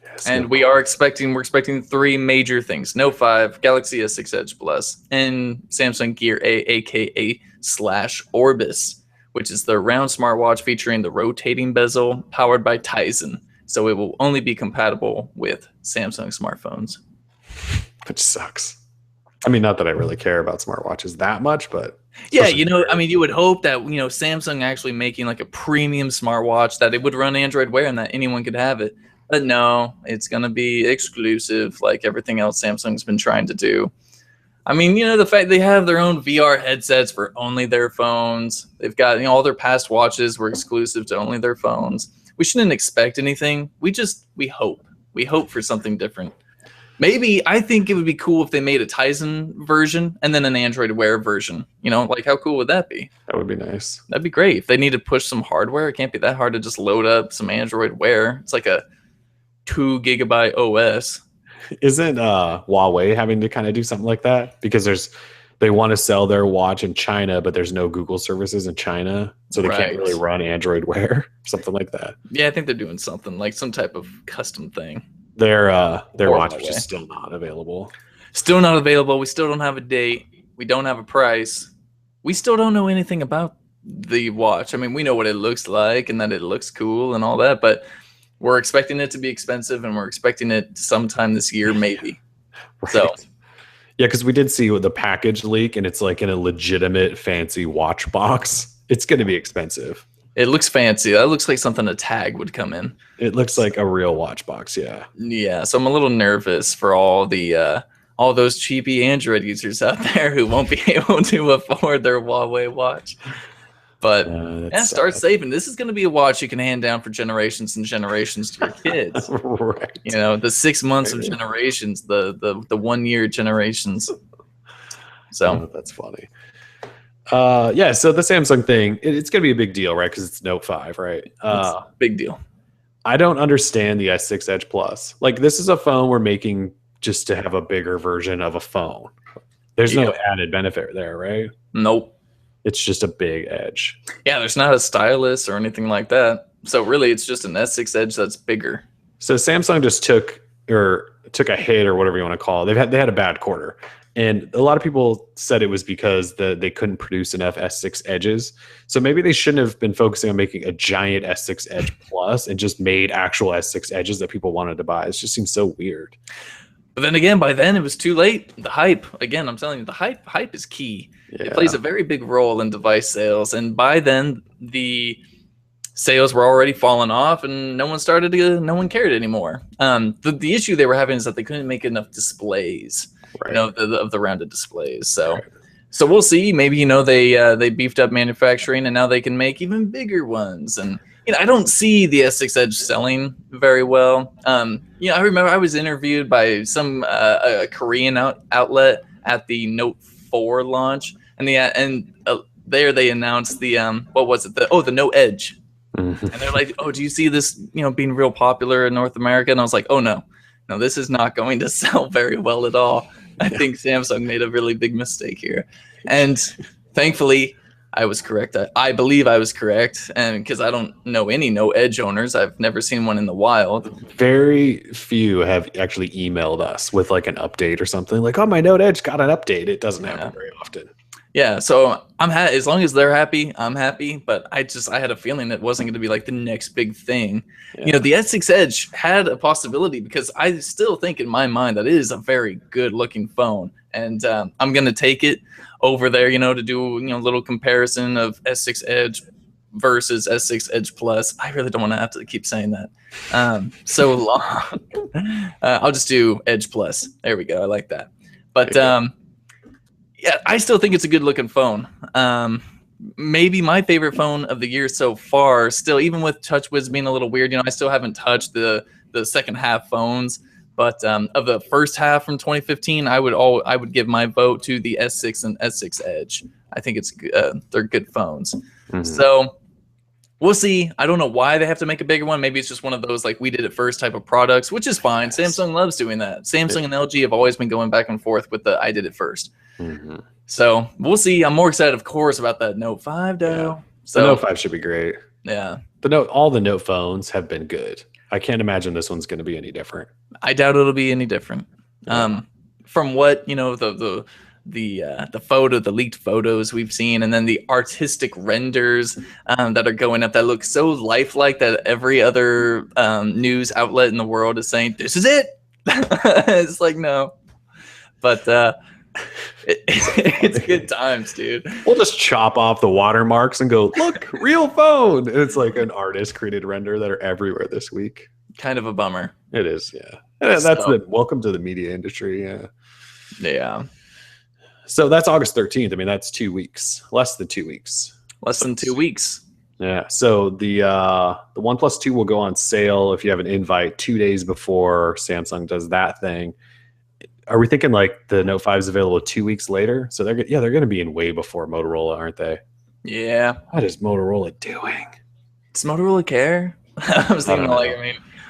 Yes, and we're expecting 3 major things: Note 5, Galaxy S6 Edge Plus, and Samsung Gear A, aka /Orbis, which is the round smartwatch featuring the rotating bezel, powered by Tizen. So it will only be compatible with Samsung smartphones. Which sucks. I mean, not that I really care about smartwatches that much, but yeah, I mean, you would hope that Samsung actually making like a premium smartwatch that it would run Android Wear and that anyone could have it. But no, it's gonna be exclusive, like everything else Samsung's been trying to do. I mean, the fact they have their own VR headsets for only their phones. They've got all their past watches were exclusive to only their phones. We shouldn't expect anything. We hope. We hope for something different. Maybe I think it would be cool if they made a Tizen version and then an Android Wear version. Like how cool would that be? That would be nice. That'd be great. If they need to push some hardware, it can't be that hard to just load up some Android Wear. It's like a 2 GB OS. Isn't Huawei having to kind of do something like that? Because they want to sell their watch in China, but there's no Google services in China, so they can't really run Android Wear, something like that. Yeah, I think they're doing something like some type of custom thing. Their watch is just still not available. Still not available. We still don't have a date. We don't have a price. We still don't know anything about the watch. I mean, we know what it looks like and that it looks cool and all that, but we're expecting it to be expensive, and we're expecting it sometime this year, maybe. Right. So, yeah, because we did see the package leak, and it's like in a legitimate fancy watch box. It's going to be expensive. It looks fancy. That looks like something a tag would come in. It looks like a real watch box, yeah. Yeah, so I'm a little nervous for all those cheapy Android users out there who won't be able to afford their Huawei watch. But start saving. This is going to be a watch you can hand down for generations and generations to your kids. Right. The 6 months of generations, the 1 year generations. So that's funny. Yeah, so the Samsung thing, it's going to be a big deal, right? Because it's Note 5, right? It's a big deal. I don't understand the S6 Edge Plus. Like, this is a phone we're making just to have a bigger version of a phone. There's no added benefit there, right? Nope. It's just a big Edge. Yeah, there's not a stylus or anything like that. So really, it's just an S6 Edge that's bigger. So Samsung just took a hit or whatever you want to call it. They had a bad quarter. And a lot of people said it was because they couldn't produce enough S6 Edges. So maybe they shouldn't have been focusing on making a giant S6 Edge Plus and just made actual S6 Edges that people wanted to buy. It just seems so weird. But then again, by then it was too late. The hype, again, I'm telling you, the hype is key. Yeah. It plays a very big role in device sales. And by then, the sales were already falling off and no one cared anymore. The issue they were having is that they couldn't make enough displays. Right. Of the rounded displays. So we'll see. Maybe they beefed up manufacturing and now they can make even bigger ones. And I don't see the S6 Edge selling very well. I remember I was interviewed by some a Korean outlet at the Note 4 launch, and there they announced the what was it? The Note Edge. Mm-hmm. And they're like, "Oh, do you see this being real popular in North America?" And I was like, "Oh no, this is not going to sell very well at all." I think Samsung made a really big mistake here. And thankfully, I was correct. I believe I was correct. And because I don't know any Note Edge owners, I've never seen one in the wild. Very few have actually emailed us with like an update or something like, "Oh, my Note Edge got an update." It doesn't happen very often. Yeah, so as long as they're happy, I'm happy. But I had a feeling it wasn't going to be like the next big thing. Yeah. The S6 Edge had a possibility because I still think in my mind that it is a very good looking phone, and I'm going to take it over there, to do a little comparison of S6 Edge versus S6 Edge Plus. I really don't want to have to keep saying that so long. I'll just do Edge Plus. There we go. I like that. But yeah, I still think it's a good-looking phone. Maybe my favorite phone of the year so far. Still, even with TouchWiz being a little weird, I still haven't touched the second half phones. But of the first half from 2015, I would give my vote to the S6 and S6 Edge. I think they're good phones. Mm-hmm. So we'll see. I don't know why they have to make a bigger one. Maybe it's just one of those like we did it first type of products, which is fine. Yes. Samsung loves doing that. Samsung and LG have always been going back and forth with the I did it first. Mm-hmm. So we'll see. I'm more excited, of course, about that Note 5 though. Yeah. So the Note 5 should be great. Yeah. All the Note phones have been good. I can't imagine this one's going to be any different. I doubt it'll be any different. Yeah. From what the leaked photos we've seen, and then the artistic renders that are going up that look so lifelike that every other news outlet in the world is saying this is it. It's like no, but it's good times, dude. We'll just chop off the watermarks and go, look, real phone. And it's like an artist created render that are everywhere this week. Kind of a bummer. It is, yeah. That's welcome to the media industry, yeah. Yeah. So that's August 13th. I mean, that's 2 weeks. Less than 2 weeks. Less than 2 weeks. Yeah. So the OnePlus 2 will go on sale if you have an invite 2 days before Samsung does that thing. Are we thinking like the Note 5 is available 2 weeks later? So they're going to be in way before Motorola, aren't they? Yeah. What is Motorola doing? Does Motorola care? I was thinking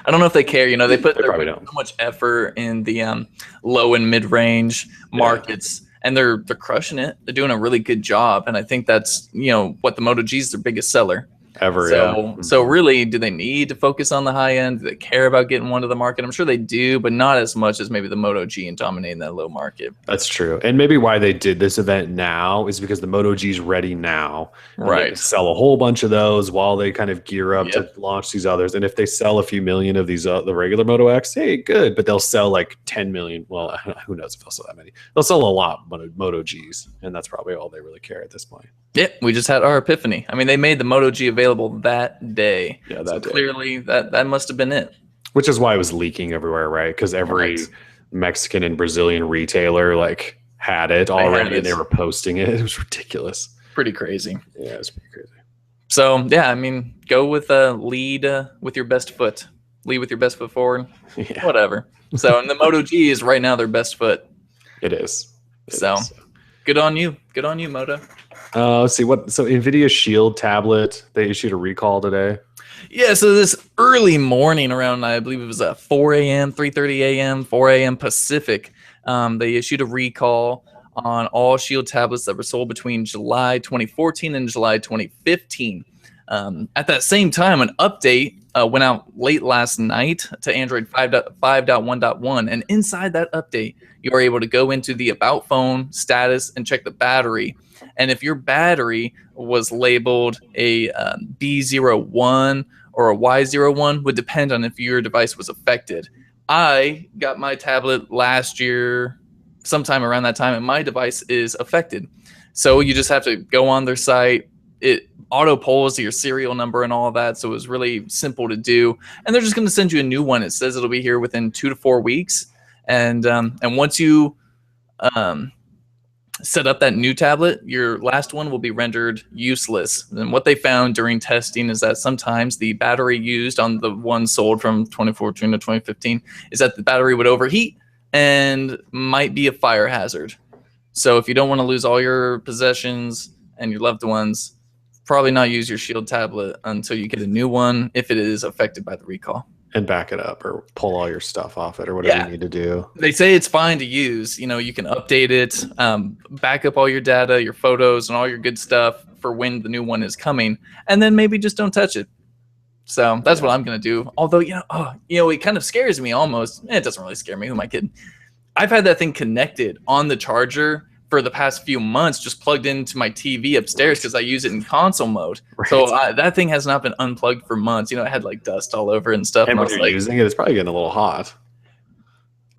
I don't know if they care. They put so much effort in the low and mid range markets, and they're crushing it. They're doing a really good job, and I think that's what the Moto G is their biggest seller. So really, do they need to focus on the high end? Do they care about getting one to the market? I'm sure they do, but not as much as maybe the Moto G and dominating that low market. That's true. And maybe why they did this event now is because the Moto G is ready now. Right. They sell a whole bunch of those while they kind of gear up to launch these others. And if they sell a few million of these, the regular Moto X, hey, good. But they'll sell like 10 million. Well, who knows if they'll sell that many. They'll sell a lot of Moto Gs. And that's probably all they really care at this point. Yeah, we just had our epiphany. I mean, they made the Moto G available that day. Yeah, that day. Clearly, that must have been it. Which is why it was leaking everywhere, right? Because every Mexican and Brazilian retailer had it already, and they were posting it. It was ridiculous. Pretty crazy. Yeah, it was pretty crazy. So yeah, I mean, go with lead with your best foot. Lead with your best foot forward. Yeah. Whatever. So, and the Moto G is right now their best foot. It is. So, good on you. Good on you, Moto. Let's see what. So Nvidia Shield tablet, they issued a recall today. Yeah, so this early morning around, I believe it was at 4 a.m., 3:30 a.m., 4 a.m. Pacific, they issued a recall on all Shield tablets that were sold between July 2014 and July 2015. At that same time, an update went out late last night to Android 5.1.1, and inside that update, you are able to go into the About Phone status and check the battery. And if your battery was labeled a B01 or a Y01, would depend on if your device was affected. I got my tablet last year, sometime around that time, and my device is affected. So you just have to go on their site. It auto polls your serial number and all of that, so it was really simple to do. And they're just going to send you a new one. It says it'll be here within 2 to 4 weeks. And once you set up that new tablet, your last one will be rendered useless. And what they found during testing is that sometimes the battery used on the one sold from 2014 to 2015 is that the battery would overheat and might be a fire hazard. So if you don't want to lose all your possessions and your loved ones, probably not use your Shield tablet until you get a new one if it is affected by the recall. And back it up or pull all your stuff off it or whatever you need to do. They say it's fine to use. You know, you can update it, back up all your data, your photos, and all your good stuff for when the new one is coming, and then maybe just don't touch it. So that's what I'm going to do. Although, it kind of scares me almost. It doesn't really scare me. Who am I kidding? I've had that thing connected on the charger for the past few months, just plugged into my TV upstairs because I use it in console mode. Right. So that thing has not been unplugged for months. It had like dust all over and stuff. And when you're using it, it's probably getting a little hot.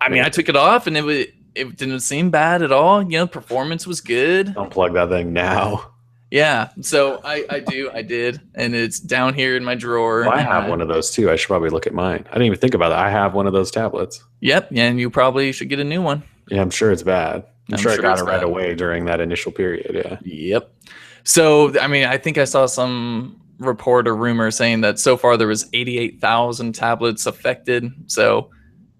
I mean, I took it off and it didn't seem bad at all. Performance was good. Unplug that thing now. Yeah, so I did, and it's down here in my drawer. Well, I have one of those too. I should probably look at mine. I didn't even think about it. I have one of those tablets. Yep, and you probably should get a new one. Yeah, I'm sure it's bad. I'm sure I got it right away during that initial period. Yeah. Yep. So, I mean, I think I saw some report or rumor saying that so far there was 88,000 tablets affected. So,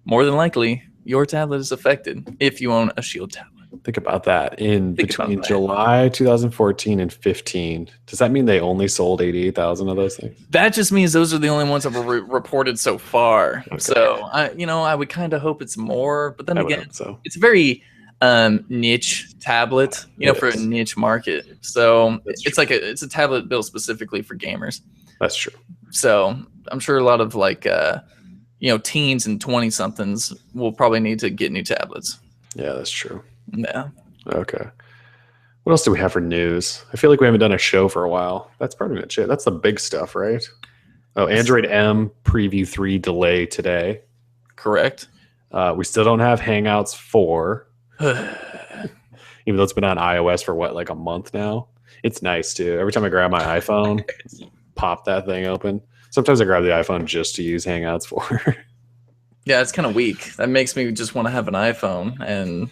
more than likely, your tablet is affected if you own a Shield tablet. Think about that. Between July 2014 and 15, does that mean they only sold 88,000 of those things? That just means those are the only ones that were reported so far. Okay. So, I would kind of hope it's more. But then again, it's very niche tablet, for a niche market. So it's like it's a tablet built specifically for gamers. That's true. So I'm sure a lot of teens and 20 somethings will probably need to get new tablets. Yeah, that's true. Yeah. Okay. What else do we have for news? I feel like we haven't done a show for a while. That's pretty much it. That's the big stuff, right? Oh, Android M Preview 3 delay today. Correct. We still don't have Hangouts 4. Even though it's been on iOS for like a month now. It's nice too. Every time I grab my iPhone, pop that thing open. Sometimes I grab the iPhone just to use Hangouts for. Yeah, it's kind of weak. That makes me just want to have an iPhone and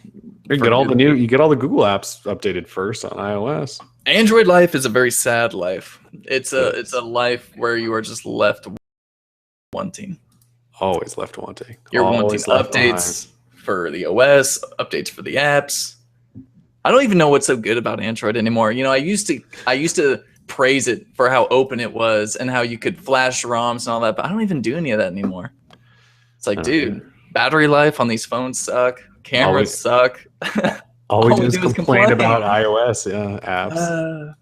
you get all the Google apps updated first on iOS. Android life is a very sad life. It's a life where you are just left wanting. Always left wanting. You're wanting updates for the OS, updates for the apps. I don't even know what's so good about Android anymore. I used to praise it for how open it was and how you could flash ROMs and all that, but I don't even do any of that anymore. It's like, dude, battery life on these phones suck. Cameras suck. All we do is complain about iOS apps.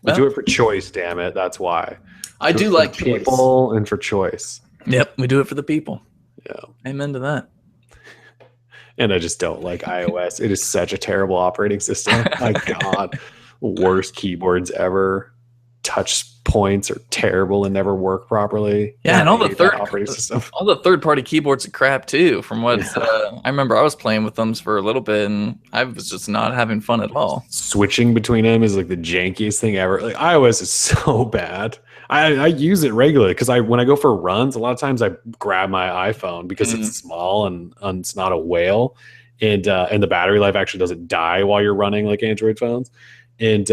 We do it for choice, damn it. That's why. I do like people and for choice. Yep, we do it for the people. Yeah. Amen to that. And I just don't like iOS. It is such a terrible operating system. My God. Worst keyboards ever. Touch points are terrible and never work properly. Yeah, and all the third-party keyboards are crap too. From what I remember, I was playing with them for a little bit, and I was just not having fun at all. Switching between them is like the jankiest thing ever. Like iOS is so bad. I use it regularly because when I go for runs, a lot of times I grab my iPhone because it's small and it's not a whale, and the battery life actually doesn't die while you're running like Android phones, and.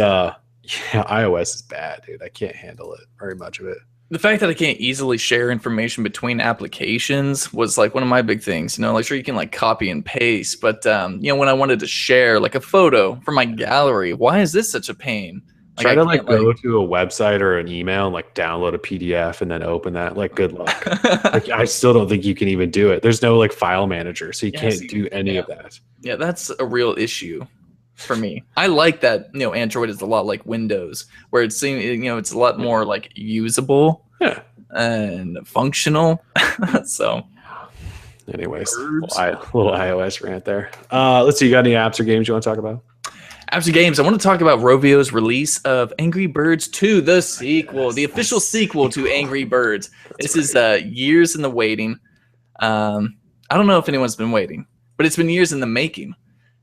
Yeah, iOS is bad, dude. I can't handle it very much of it. The fact that I can't easily share information between applications was like one of my big things. Like sure you can like copy and paste, but when I wanted to share like a photo from my gallery, why is this such a pain? Like Try I to can't like go to a website or an email and like download a PDF and then open that. Like, good luck. Like, I still don't think you can even do it. There's no like file manager, so you can't do any of that. Yeah, that's a real issue for me. I like that, Android is a lot like Windows, where it's it's a lot more like usable and functional. So anyways, little iOS rant there. Let's see, you got any apps or games you want to talk about? Apps and games. I want to talk about Rovio's release of Angry Birds 2, the sequel, the official sequel to Angry Birds. This is years in the waiting. I don't know if anyone's been waiting, but it's been years in the making.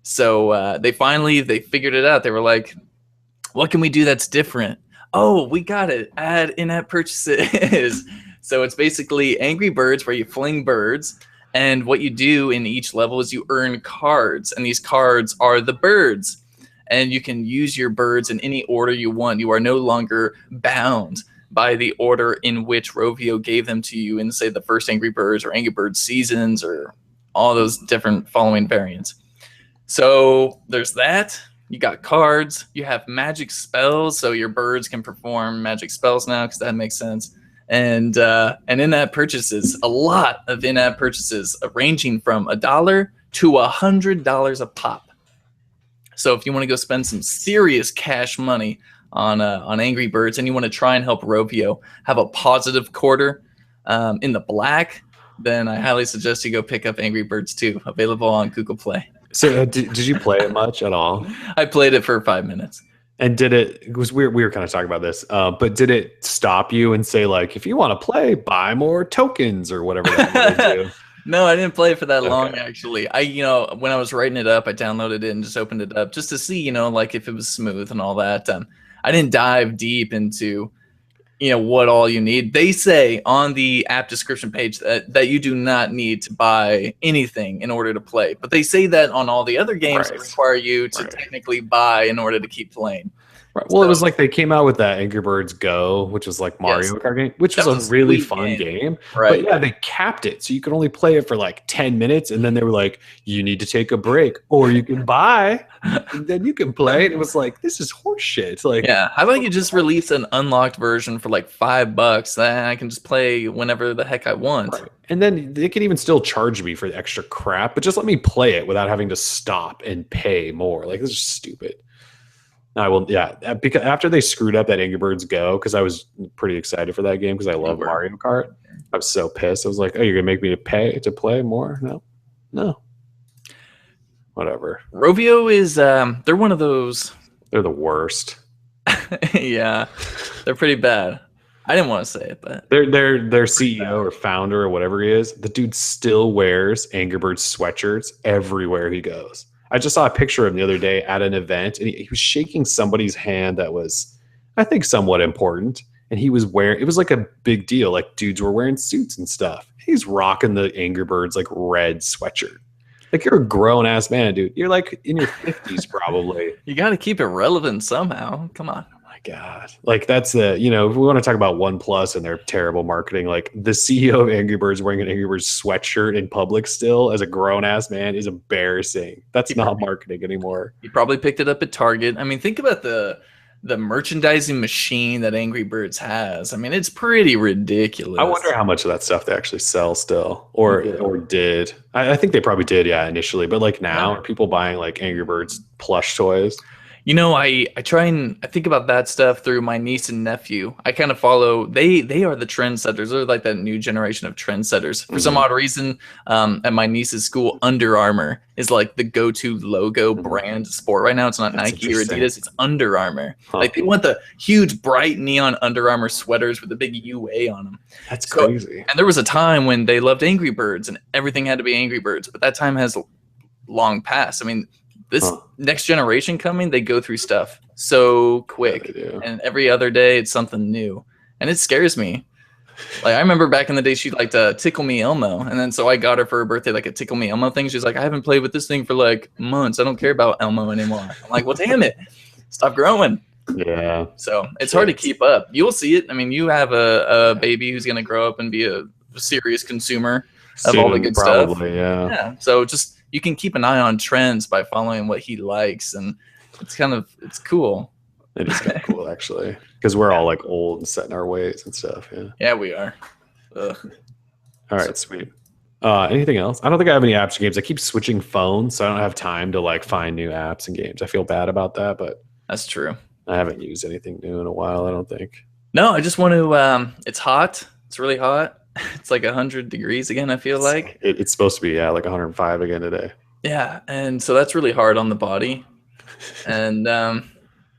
So they figured it out. They were like, what can we do that's different? Oh, we got it. Add in-app purchases. So it's basically Angry Birds where you fling birds. And what you do in each level is you earn cards. And these cards are the birds. And you can use your birds in any order you want. You are no longer bound by the order in which Rovio gave them to you in, say, the first Angry Birds or Angry Birds seasons or all those different following variants. So there's that. You got cards. You have magic spells, so your birds can perform magic spells now, because that makes sense. And in-app purchases, a lot of in-app purchases, ranging from $1 to $100 a pop. So if you want to go spend some serious cash money on Angry Birds, and you want to try and help Rovio have a positive quarter in the black, then I highly suggest you go pick up Angry Birds 2, available on Google Play. So did you play it much at all? I played it for 5 minutes. And it was weird. We were kind of talking about this, but did it stop you and say, like, if you want to play, buy more tokens or whatever that you do? No, I didn't play it for that long, actually. When I was writing it up, I downloaded it and just opened it up just to see, like if it was smooth and all that. I didn't dive deep into, what all you need. They say on the app description page that you do not need to buy anything in order to play. But they say that on all the other games that require you to technically buy in order to keep playing. Right. Well, it was like they came out with that Angry Birds Go, which was like Mario Kart game, which was a really fun game. Right. But yeah, they capped it. So you could only play it for like 10 minutes. And then they were like, you need to take a break, or you can buy, and then you can play. And it was like, this is horseshit. Like, yeah. How about you just release an unlocked version for like $5? Then I can just play whenever the heck I want. Right. And then they can even still charge me for the extra crap, but just let me play it without having to stop and pay more. Like, this is stupid. I will, because after they screwed up that Angry Birds Go, because I was pretty excited for that game because I love Mario Kart. I was so pissed. I was like, "Oh, you're gonna make me pay to play more?" No, whatever. Rovio is they're one of those. They're the worst. Yeah, they're pretty bad. I didn't want to say it, but their CEO or founder or whatever he is, the dude still wears Angry Birds sweatshirts everywhere he goes. I just saw a picture of him the other day at an event, and he was shaking somebody's hand that was, I think, somewhat important. And he was wearing, it was like a big deal. Like, dudes were wearing suits and stuff. He's rocking the Angry Birds like red sweatshirt. Like, you're a grown ass man, dude. You're like in your 50s probably. You got to keep it relevant somehow. Come on. God, like that's if we want to talk about OnePlus and their terrible marketing, like the CEO of Angry Birds wearing an Angry Birds sweatshirt in public still as a grown ass man is embarrassing. That's not marketing anymore. He probably picked it up at Target. I mean, think about the merchandising machine that Angry Birds has. I mean, it's pretty ridiculous. I wonder how much of that stuff they actually sell still, or did. I think they probably did, initially. But like now, are people buying like Angry Birds plush toys? I try and I think about that stuff through my niece and nephew. I kind of follow. They are the trendsetters. They're like that new generation of trendsetters. For some odd reason, at my niece's school, Under Armour is like the go-to logo brand sport right now. It's not Nike or Adidas. It's Under Armour. Like they want the huge, bright neon Under Armour sweaters with the big UA on them. That's crazy. And there was a time when they loved Angry Birds and everything had to be Angry Birds, but that time has long passed. I mean, this next generation coming, they go through stuff so quick, and every other day it's something new, and it scares me. Like I remember back in the day, she liked Tickle Me Elmo, and then so I got her for her birthday like a Tickle Me Elmo thing. She's like, I haven't played with this thing for like months. I don't care about Elmo anymore. I'm like, well, damn it, stop growing. Yeah. So it's hard to keep up. You'll see it. I mean, you have a baby who's going to grow up and be a serious consumer of all the good stuff. Yeah. So just you can keep an eye on trends by following what he likes, and it's cool. It is kind of cool actually, because we're all like old and set in our ways and stuff. Yeah. Yeah, we are. Ugh. All right, sweet. Anything else? I don't think I have any apps or games. I keep switching phones, so I don't have time to like find new apps and games. I feel bad about that, but that's true. I haven't used anything new in a while, I don't think. No, I just want to. It's hot. It's really hot. It's like 100 degrees again, I feel like. It's supposed to be, yeah, like 105 again today. Yeah, and so that's really hard on the body. And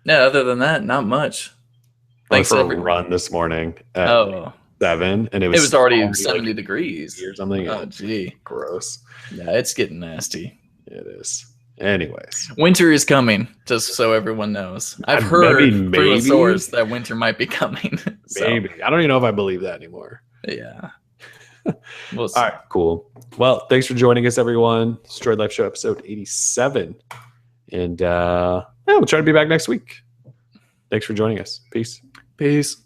yeah, other than that, not much. Thanks for a run this morning at 7, and it was already 70 degrees or something. Oh, gee. Gross. Yeah, it's getting nasty. It is. Anyways. Winter is coming, just so everyone knows. I've heard from a source that winter might be coming. So. Maybe. I don't even know if I believe that anymore. Yeah. All right, cool. Well, thanks for joining us, everyone. It's Droid Life Show episode 87. And we'll try to be back next week. Thanks for joining us. Peace. Peace.